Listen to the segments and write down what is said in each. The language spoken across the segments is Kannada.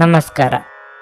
ನಮಸ್ಕಾರ.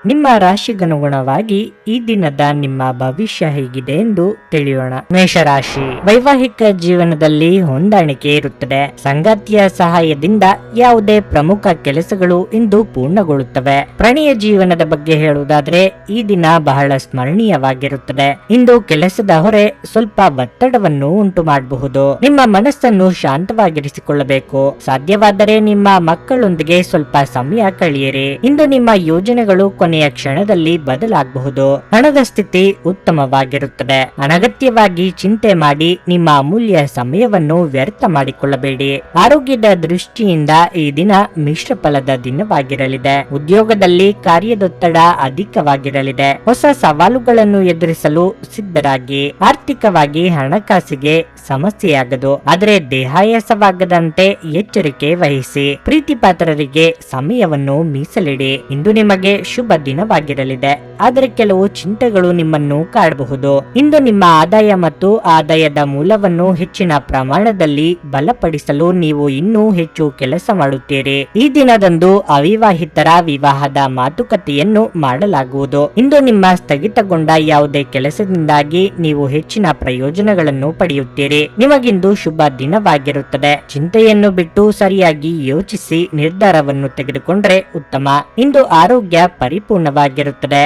ನಿಮ್ಮ ರಾಶಿಗನುಗುಣವಾಗಿ ಈ ದಿನದ ನಿಮ್ಮ ಭವಿಷ್ಯ ಹೇಗಿದೆ ಎಂದು ತಿಳಿಯೋಣ. ಮೇಷರಾಶಿ, ವೈವಾಹಿಕ ಜೀವನದಲ್ಲಿ ಹೊಂದಾಣಿಕೆ ಇರುತ್ತದೆ. ಸಂಗಾತಿಯ ಸಹಾಯದಿಂದ ಯಾವುದೇ ಪ್ರಮುಖ ಕೆಲಸಗಳು ಇಂದು ಪೂರ್ಣಗೊಳ್ಳುತ್ತವೆ. ಪ್ರಣಯ ಜೀವನದ ಬಗ್ಗೆ ಹೇಳುವುದಾದ್ರೆ ಈ ದಿನ ಬಹಳ ಸ್ಮರಣೀಯವಾಗಿರುತ್ತದೆ. ಇಂದು ಕೆಲಸದ ಹೊರೆ ಸ್ವಲ್ಪ ಒತ್ತಡವನ್ನು ಉಂಟು ಮಾಡಬಹುದು. ನಿಮ್ಮ ಮನಸ್ಸನ್ನು ಶಾಂತವಾಗಿರಿಸಿಕೊಳ್ಳಬೇಕು. ಸಾಧ್ಯವಾದರೆ ನಿಮ್ಮ ಮಕ್ಕಳೊಂದಿಗೆ ಸ್ವಲ್ಪ ಸಮಯ ಕಳೆಯಿರಿ. ಇಂದು ನಿಮ್ಮ ಯೋಜನೆಗಳು ಕೊನೆಯ ಕ್ಷಣದಲ್ಲಿ ಬದಲಾಗಬಹುದು. ಹಣದ ಸ್ಥಿತಿ ಉತ್ತಮವಾಗಿರುತ್ತದೆ. ಅನಗತ್ಯವಾಗಿ ಚಿಂತೆ ಮಾಡಿ ನಿಮ್ಮ ಅಮೂಲ್ಯ ಸಮಯವನ್ನು ವ್ಯರ್ಥ ಮಾಡಿಕೊಳ್ಳಬೇಡಿ. ಆರೋಗ್ಯದ ದೃಷ್ಟಿಯಿಂದ ಈ ದಿನ ಮಿಶ್ರ ಫಲದ ದಿನವಾಗಿರಲಿದೆ. ಉದ್ಯೋಗದಲ್ಲಿ ಕಾರ್ಯದೊತ್ತಡ ಅಧಿಕವಾಗಿರಲಿದೆ. ಹೊಸ ಸವಾಲುಗಳನ್ನು ಎದುರಿಸಲು ಸಿದ್ಧರಾಗಿ. ಆರ್ಥಿಕವಾಗಿ ಹಣಕಾಸಿಗೆ ಸಮಸ್ಯೆಯಾಗದು, ಆದರೆ ದೇಹಾಯಾಸವಾಗದಂತೆ ಎಚ್ಚರಿಕೆ ವಹಿಸಿ. ಪ್ರೀತಿ ಪಾತ್ರರಿಗೆ ಸಮಯವನ್ನು ಮೀಸಲಿಡಿ. ಇಂದು ನಿಮಗೆ ಶುಭ ದಿನವಾಗಿರಲಿದೆ, ಆದರೆ ಕೆಲವು ಚಿಂತೆಗಳು ನಿಮ್ಮನ್ನು ಕಾಡಬಹುದು. ಇಂದು ನಿಮ್ಮ ಆದಾಯ ಮತ್ತು ಆದಾಯದ ಮೂಲವನ್ನು ಹೆಚ್ಚಿನ ಪ್ರಮಾಣದಲ್ಲಿ ಬಲಪಡಿಸಲು ನೀವು ಇನ್ನೂ ಹೆಚ್ಚು ಕೆಲಸ ಮಾಡುತ್ತೀರಿ. ಈ ದಿನದಂದು ಅವಿವಾಹಿತರ ವಿವಾಹದ ಮಾತುಕತೆಯನ್ನು ಮಾಡಲಾಗುವುದು. ಇಂದು ನಿಮ್ಮ ಸ್ಥಗಿತಗೊಂಡ ಯಾವುದೇ ಕೆಲಸದಿಂದಾಗಿ ನೀವು ಹೆಚ್ಚಿನ ಪ್ರಯೋಜನಗಳನ್ನು ಪಡೆಯುತ್ತೀರಿ. ನಿಮಗಿಂದು ಶುಭ ದಿನವಾಗಿರುತ್ತದೆ. ಚಿಂತೆಯನ್ನು ಬಿಟ್ಟು ಸರಿಯಾಗಿ ಯೋಚಿಸಿ ನಿರ್ಧಾರವನ್ನು ತೆಗೆದುಕೊಂಡ್ರೆ ಉತ್ತಮ. ಇಂದು ಆರೋಗ್ಯ ಪರಿಪೂರ್ಣವಾಗಿರುತ್ತದೆ.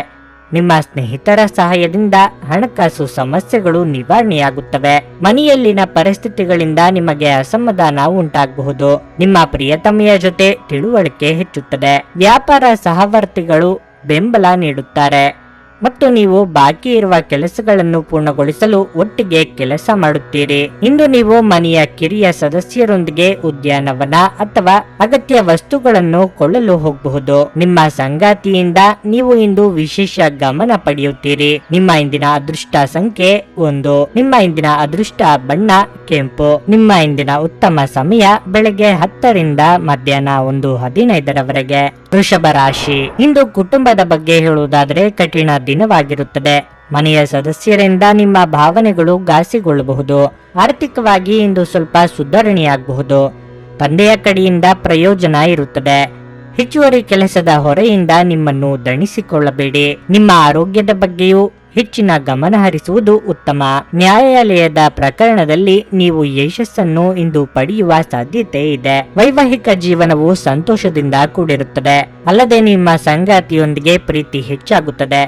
ನಿಮ್ಮ ಸ್ನೇಹಿತರ ಸಹಾಯದಿಂದ ಹಣಕಾಸು ಸಮಸ್ಯೆಗಳು ನಿವಾರಣೆಯಾಗುತ್ತವೆ. ಮನೆಯಲ್ಲಿನ ಪರಿಸ್ಥಿತಿಗಳಿಂದ ನಿಮಗೆ ಅಸಮಾಧಾನ ಉಂಟಾಗಬಹುದು. ನಿಮ್ಮ ಪ್ರಿಯತಮೆಯ ಜೊತೆ ತಿಳುವಳಿಕೆ ಹೆಚ್ಚುತ್ತದೆ. ವ್ಯಾಪಾರ ಸಹವರ್ತಿಗಳು ಬೆಂಬಲ ನೀಡುತ್ತಾರೆ ಮತ್ತು ನೀವು ಬಾಕಿ ಇರುವ ಕೆಲಸಗಳನ್ನು ಪೂರ್ಣಗೊಳಿಸಲು ಒಟ್ಟಿಗೆ ಕೆಲಸ ಮಾಡುತ್ತೀರಿ. ಇಂದು ನೀವು ಮನೆಯ ಕಿರಿಯ ಸದಸ್ಯರೊಂದಿಗೆ ಉದ್ಯಾನವನ ಅಥವಾ ಅಗತ್ಯ ವಸ್ತುಗಳನ್ನು ಕೊಳ್ಳಲು ಹೋಗಬಹುದು. ನಿಮ್ಮ ಸಂಗಾತಿಯಿಂದ ನೀವು ಇಂದು ವಿಶೇಷ ಗಮನ ಪಡೆಯುತ್ತೀರಿ. ನಿಮ್ಮ ಇಂದಿನ ಅದೃಷ್ಟ ಸಂಖ್ಯೆ 1. ನಿಮ್ಮ ಇಂದಿನ ಅದೃಷ್ಟ ಬಣ್ಣ ಕೆಂಪು. ನಿಮ್ಮ ಇಂದಿನ ಉತ್ತಮ ಸಮಯ ಬೆಳಗ್ಗೆ 10 ರಿಂದ ಮಧ್ಯಾಹ್ನ 1:15 ವೃಷಭ ರಾಶಿ, ಇಂದು ಕುಟುಂಬದ ಬಗ್ಗೆ ಹೇಳುವುದಾದರೆ ಕಠಿಣ ದಿನವಾಗಿರುತ್ತದೆ. ಮನೆಯ ಸದಸ್ಯರಿಂದ ನಿಮ್ಮ ಭಾವನೆಗಳು ಘಾಸಿಗೊಳ್ಳಬಹುದು. ಆರ್ಥಿಕವಾಗಿ ಇಂದು ಸ್ವಲ್ಪ ಸುಧಾರಣೆಯಾಗಬಹುದು. ತಂದೆಯ ಕಡೆಯಿಂದ ಪ್ರಯೋಜನ ಇರುತ್ತದೆ. ಹೆಚ್ಚುವರಿ ಕೆಲಸದ ಹೊರೆಯಿಂದ ನಿಮ್ಮನ್ನು ದಣಿಸಿಕೊಳ್ಳಬೇಡಿ. ನಿಮ್ಮ ಆರೋಗ್ಯದ ಬಗ್ಗೆಯೂ ಹೆಚ್ಚಿನ ಗಮನ ಹರಿಸುವುದು ಉತ್ತಮ. ನ್ಯಾಯಾಲಯದ ಪ್ರಕರಣದಲ್ಲಿ ನೀವು ಯಶಸ್ಸನ್ನು ಇಂದು ಪಡೆಯುವ ಸಾಧ್ಯತೆ ಇದೆ. ವೈವಾಹಿಕ ಜೀವನವು ಸಂತೋಷದಿಂದ ಕೂಡಿರುತ್ತದೆ. ಅಲ್ಲದೆ ನಿಮ್ಮ ಸಂಗಾತಿಯೊಂದಿಗೆ ಪ್ರೀತಿ ಹೆಚ್ಚಾಗುತ್ತದೆ.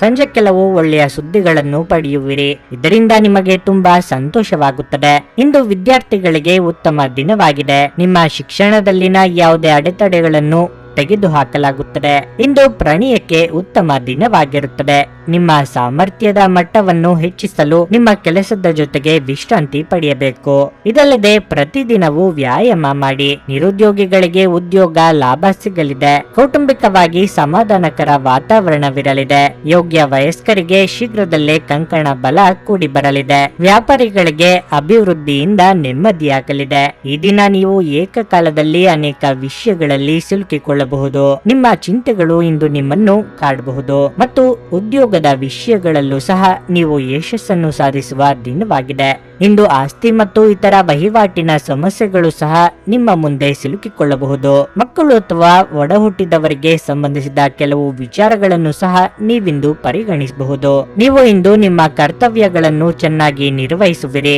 ಸಂಜೆ ಕೆಲವು ಒಳ್ಳೆಯ ಸುದ್ದಿಗಳನ್ನು ಪಡೆಯುವಿರಿ. ಇದರಿಂದ ನಿಮಗೆ ತುಂಬಾ ಸಂತೋಷವಾಗುತ್ತದೆ. ಇಂದು ವಿದ್ಯಾರ್ಥಿಗಳಿಗೆ ಉತ್ತಮ ದಿನವಾಗಿದೆ. ನಿಮ್ಮ ಶಿಕ್ಷಣದಲ್ಲಿನ ಯಾವುದೇ ಅಡೆತಡೆಗಳನ್ನು ತೆಗೆದುಹಾಕಲಾಗುತ್ತದೆ. ಇಂದು ಪ್ರಣಯಕ್ಕೆ ಉತ್ತಮ ದಿನವಾಗಿರುತ್ತದೆ. ನಿಮ್ಮ ಸಾಮರ್ಥ್ಯದ ಮಟ್ಟವನ್ನು ಹೆಚ್ಚಿಸಲು ನಿಮ್ಮ ಕೆಲಸದ ಜೊತೆಗೆ ವಿಶ್ರಾಂತಿ ಪಡೆಯಬೇಕು. ಇದಲ್ಲದೆ ಪ್ರತಿದಿನವೂ ವ್ಯಾಯಾಮ ಮಾಡಿ. ನಿರುದ್ಯೋಗಿಗಳಿಗೆ ಉದ್ಯೋಗ ಲಾಭ ಸಿಗಲಿದೆ. ಕೌಟುಂಬಿಕವಾಗಿ ಸಮಾಧಾನಕರ ವಾತಾವರಣವಿರಲಿದೆ. ಯೋಗ್ಯ ವಯಸ್ಕರಿಗೆ ಶೀಘ್ರದಲ್ಲೇ ಕಂಕಣ ಬಲ ಕೂಡಿ ಬರಲಿದೆ. ವ್ಯಾಪಾರಿಗಳಿಗೆ ಅಭಿವೃದ್ಧಿಯಿಂದ ನೆಮ್ಮದಿಯಾಗಲಿದೆ. ಈ ದಿನ ನೀವು ಏಕಕಾಲದಲ್ಲಿ ಅನೇಕ ವಿಷಯಗಳಲ್ಲಿ ಸಿಲುಕಿಕೊಳ್ಳಬಹುದು. ನಿಮ್ಮ ಚಿಂತೆಗಳು ಇಂದು ನಿಮ್ಮನ್ನು ಕಾಡಬಹುದು ಮತ್ತು ಉದ್ಯೋಗದ ವಿಷಯಗಳಲ್ಲೂ ಸಹ ನೀವು ಯಶಸ್ಸನ್ನು ಸಾಧಿಸುವ ದಿನವಾಗಿದೆ. ಇಂದು ಆಸ್ತಿ ಮತ್ತು ಇತರ ವಹಿವಾಟಿನ ಸಮಸ್ಯೆಗಳು ಸಹ ನಿಮ್ಮ ಮುಂದೆ ಸಿಲುಕಿಕೊಳ್ಳಬಹುದು. ಮಕ್ಕಳು ಅಥವಾ ಒಡಹುಟ್ಟಿದವರಿಗೆ ಸಂಬಂಧಿಸಿದ ಕೆಲವು ವಿಚಾರಗಳನ್ನು ಸಹ ನೀವಿಂದು ಪರಿಗಣಿಸಬಹುದು. ನೀವು ಇಂದು ನಿಮ್ಮ ಕರ್ತವ್ಯಗಳನ್ನು ಚೆನ್ನಾಗಿ ನಿರ್ವಹಿಸುವಿರಿ.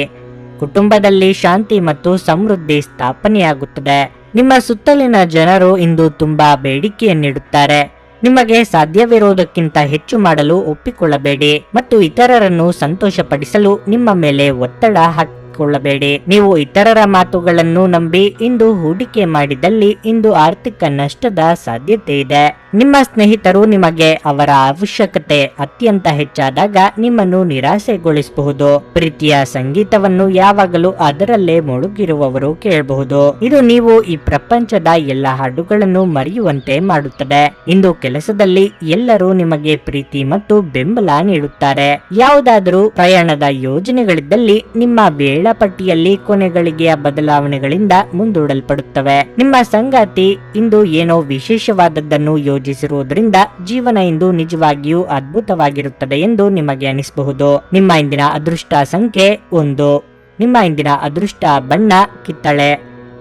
ಕುಟುಂಬದಲ್ಲಿ ಶಾಂತಿ ಮತ್ತು ಸಮೃದ್ಧಿ ಸ್ಥಾಪನೆಯಾಗುತ್ತದೆ. ನಿಮ್ಮ ಸುತ್ತಲಿನ ಜನರು ಇಂದು ತುಂಬಾ ಬೇಡಿಕೆಯನ್ನಿಡುತ್ತಾರೆ. ನಿಮಗೆ ಸಾಧ್ಯವಿರುವುದಕ್ಕಿಂತ ಹೆಚ್ಚು ಮಾಡಲು ಒಪ್ಪಿಕೊಳ್ಳಬೇಡಿ ಮತ್ತು ಇತರರನ್ನು ಸಂತೋಷಪಡಿಸಲು ನಿಮ್ಮ ಮೇಲೆ ಒತ್ತಡ ಹಾಕಿಕೊಳ್ಳಬೇಡಿ. ನೀವು ಇತರರ ಮಾತುಗಳನ್ನು ನಂಬಿ ಇಂದು ಹೂಡಿಕೆ ಮಾಡಿದಲ್ಲಿ ಇಂದು ಆರ್ಥಿಕ ನಷ್ಟದ ಸಾಧ್ಯತೆ ಇದೆ. ನಿಮ್ಮ ಸ್ನೇಹಿತರು ನಿಮಗೆ ಅವರ ಅವಶ್ಯಕತೆ ಅತ್ಯಂತ ಹೆಚ್ಚಾದಾಗ ನಿಮ್ಮನ್ನು ನಿರಾಸೆಗೊಳಿಸಬಹುದು. ಪ್ರೀತಿಯ ಸಂಗೀತವನ್ನು ಯಾವಾಗಲೂ ಅದರಲ್ಲೇ ಮುಳುಗಿರುವವರು ಕೇಳಬಹುದು. ಇದು ನೀವು ಈ ಪ್ರಪಂಚದ ಎಲ್ಲ ಹಾಡುಗಳನ್ನು ಮರೆಯುವಂತೆ ಮಾಡುತ್ತದೆ. ಇಂದು ಕೆಲಸದಲ್ಲಿ ಎಲ್ಲರೂ ನಿಮಗೆ ಪ್ರೀತಿ ಮತ್ತು ಬೆಂಬಲ ನೀಡುತ್ತಾರೆ. ಯಾವುದಾದರೂ ಪ್ರಯಾಣದ ಯೋಜನೆಗಳಿದ್ದಲ್ಲಿ ನಿಮ್ಮ ವೇಳಾಪಟ್ಟಿಯಲ್ಲಿ ಕೊನೆಗಳಿಗೆಯ ಬದಲಾವಣೆಗಳಿಂದ ಮುಂದೂಡಲ್ಪಡುತ್ತವೆ. ನಿಮ್ಮ ಸಂಗಾತಿ ಇಂದು ಏನೋ ವಿಶೇಷವಾದದ್ದನ್ನು ಯೋಜಿಸಿರುವುದರಿಂದ ಜೀವನ ಇಂದು ನಿಜವಾಗಿಯೂ ಅದ್ಭುತವಾಗಿರುತ್ತದೆ ಎಂದು ನಿಮಗೆ ಅನಿಸಬಹುದು. ನಿಮ್ಮ ಇಂದಿನ ಅದೃಷ್ಟ ಸಂಖ್ಯೆ 1. ನಿಮ್ಮ ಇಂದಿನ ಅದೃಷ್ಟ ಬಣ್ಣ ಕಿತ್ತಳೆ.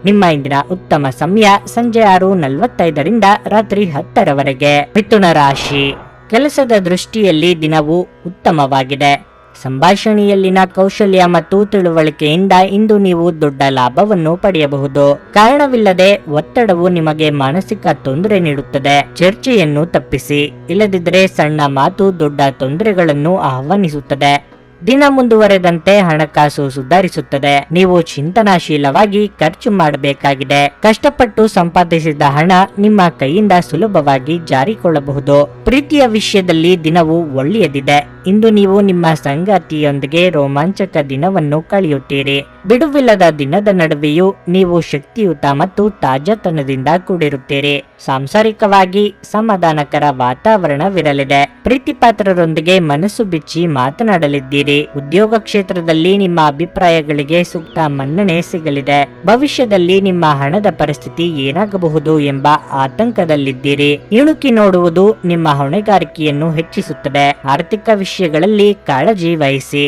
ನಿಮ್ಮ ಇಂದಿನ ಉತ್ತಮ ಸಮಯ ಸಂಜೆ 6:45ರಿಂದ ರಾತ್ರಿ 10ರವರೆಗೆ. ಮಿಥುನ ರಾಶಿ, ಕೆಲಸದ ದೃಷ್ಟಿಯಲ್ಲಿ ದಿನವು ಉತ್ತಮವಾಗಿದೆ. ಸಂಭಾಷಣೆಯಲ್ಲಿನ ಕೌಶಲ್ಯ ಮತ್ತು ತಿಳುವಳಿಕೆಯಿಂದ ಇಂದು ನೀವು ದೊಡ್ಡ ಲಾಭವನ್ನು ಪಡೆಯಬಹುದು. ಕಾರಣವಿಲ್ಲದೆ ಒತ್ತಡವು ನಿಮಗೆ ಮಾನಸಿಕ ತೊಂದರೆ ನೀಡುತ್ತದೆ. ಚರ್ಚೆಯನ್ನು ತಪ್ಪಿಸಿ, ಇಲ್ಲದಿದ್ದರೆ ಸಣ್ಣ ಮಾತು ದೊಡ್ಡ ತೊಂದರೆಗಳನ್ನು ಆಹ್ವಾನಿಸುತ್ತದೆ. ದಿನ ಮುಂದುವರೆದಂತೆ ಹಣಕಾಸು ಸುಧಾರಿಸುತ್ತದೆ. ನೀವು ಚಿಂತನಾಶೀಲವಾಗಿ ಖರ್ಚು ಮಾಡಬೇಕಾಗಿದೆ. ಕಷ್ಟಪಟ್ಟು ಸಂಪಾದಿಸಿದ ಹಣ ನಿಮ್ಮ ಕೈಯಿಂದ ಸುಲಭವಾಗಿ ಜಾರಿಕೊಳ್ಳಬಹುದು. ಪ್ರೀತಿಯ ವಿಷಯದಲ್ಲಿ ದಿನವು ಒಳ್ಳೆಯದಿದೆ. ಇಂದು ನೀವು ನಿಮ್ಮ ಸಂಗಾತಿಯೊಂದಿಗೆ ರೋಮಾಂಚಕ ದಿನವನ್ನು ಕಳೆಯುತ್ತೀರಿ. ಬಿಡುವಿಲ್ಲದ ದಿನದ ನಡುವೆಯೂ ನೀವು ಶಕ್ತಿಯುತ ಮತ್ತು ತಾಜಾತನದಿಂದ ಕೂಡಿರುತ್ತೀರಿ. ಸಾಂಸಾರಿಕವಾಗಿ ಸಮಾಧಾನಕರ ವಾತಾವರಣವಿರಲಿದೆ. ಪ್ರೀತಿಪಾತ್ರರೊಂದಿಗೆ ಮನಸ್ಸು ಬಿಚ್ಚಿ ಮಾತನಾಡಲಿದ್ದೀರಿ. ಉದ್ಯೋಗ ಕ್ಷೇತ್ರದಲ್ಲಿ ನಿಮ್ಮ ಅಭಿಪ್ರಾಯಗಳಿಗೆ ಸೂಕ್ತ ಮನ್ನಣೆ ಸಿಗಲಿದೆ. ಭವಿಷ್ಯದಲ್ಲಿ ನಿಮ್ಮ ಹಣದ ಪರಿಸ್ಥಿತಿ ಏನಾಗಬಹುದು ಎಂಬ ಆತಂಕದಲ್ಲಿದ್ದೀರಿ. ಇಣುಕಿ ನೋಡುವುದು ನಿಮ್ಮ ಹೊಣೆಗಾರಿಕೆಯನ್ನು ಹೆಚ್ಚಿಸುತ್ತದೆ. ಆರ್ಥಿಕ ವಿಷಯಗಳಲ್ಲಿ ಕಾಳಜಿ ವಹಿಸಿ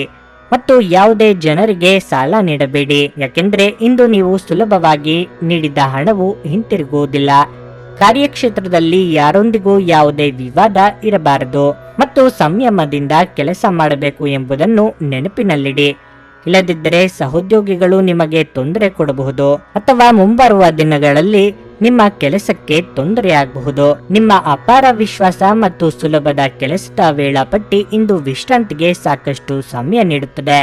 ಮತ್ತು ಯಾವುದೇ ಜನರಿಗೆ ಸಾಲ ನೀಡಬೇಡಿ, ಯಾಕೆಂದ್ರೆ ಇಂದು ನೀವು ಸುಲಭವಾಗಿ ನೀಡಿದ ಹಣವು ಹಿಂತಿರುಗುವುದಿಲ್ಲ. ಕಾರ್ಯಕ್ಷೇತ್ರದಲ್ಲಿ ಯಾರೊಂದಿಗೂ ಯಾವುದೇ ವಿವಾದ ಇರಬಾರದು ಮತ್ತು ಸಂಯಮದಿಂದ ಕೆಲಸ ಮಾಡಬೇಕು ಎಂಬುದನ್ನು ನೆನಪಿನಲ್ಲಿಡಿ. ಇಲ್ಲದಿದ್ದರೆ ಸಹೋದ್ಯೋಗಿಗಳು ನಿಮಗೆ ತೊಂದರೆ ಕೊಡಬಹುದು ಅಥವಾ ಮುಂಬರುವ ದಿನಗಳಲ್ಲಿ ನಿಮ್ಮ ಕೆಲಸಕ್ಕೆ ತೊಂದರೆಯಾಗಬಹುದು. ನಿಮ್ಮ ಅಪಾರ ವಿಶ್ವಾಸ ಮತ್ತು ಸುಲಭದ ಕೆಲಸದ ವೇಳಾಪಟ್ಟಿ ಇಂದು ವಿಶ್ರಾಂತಿಗೆ ಸಾಕಷ್ಟು ಸಮಯ ನೀಡುತ್ತದೆ.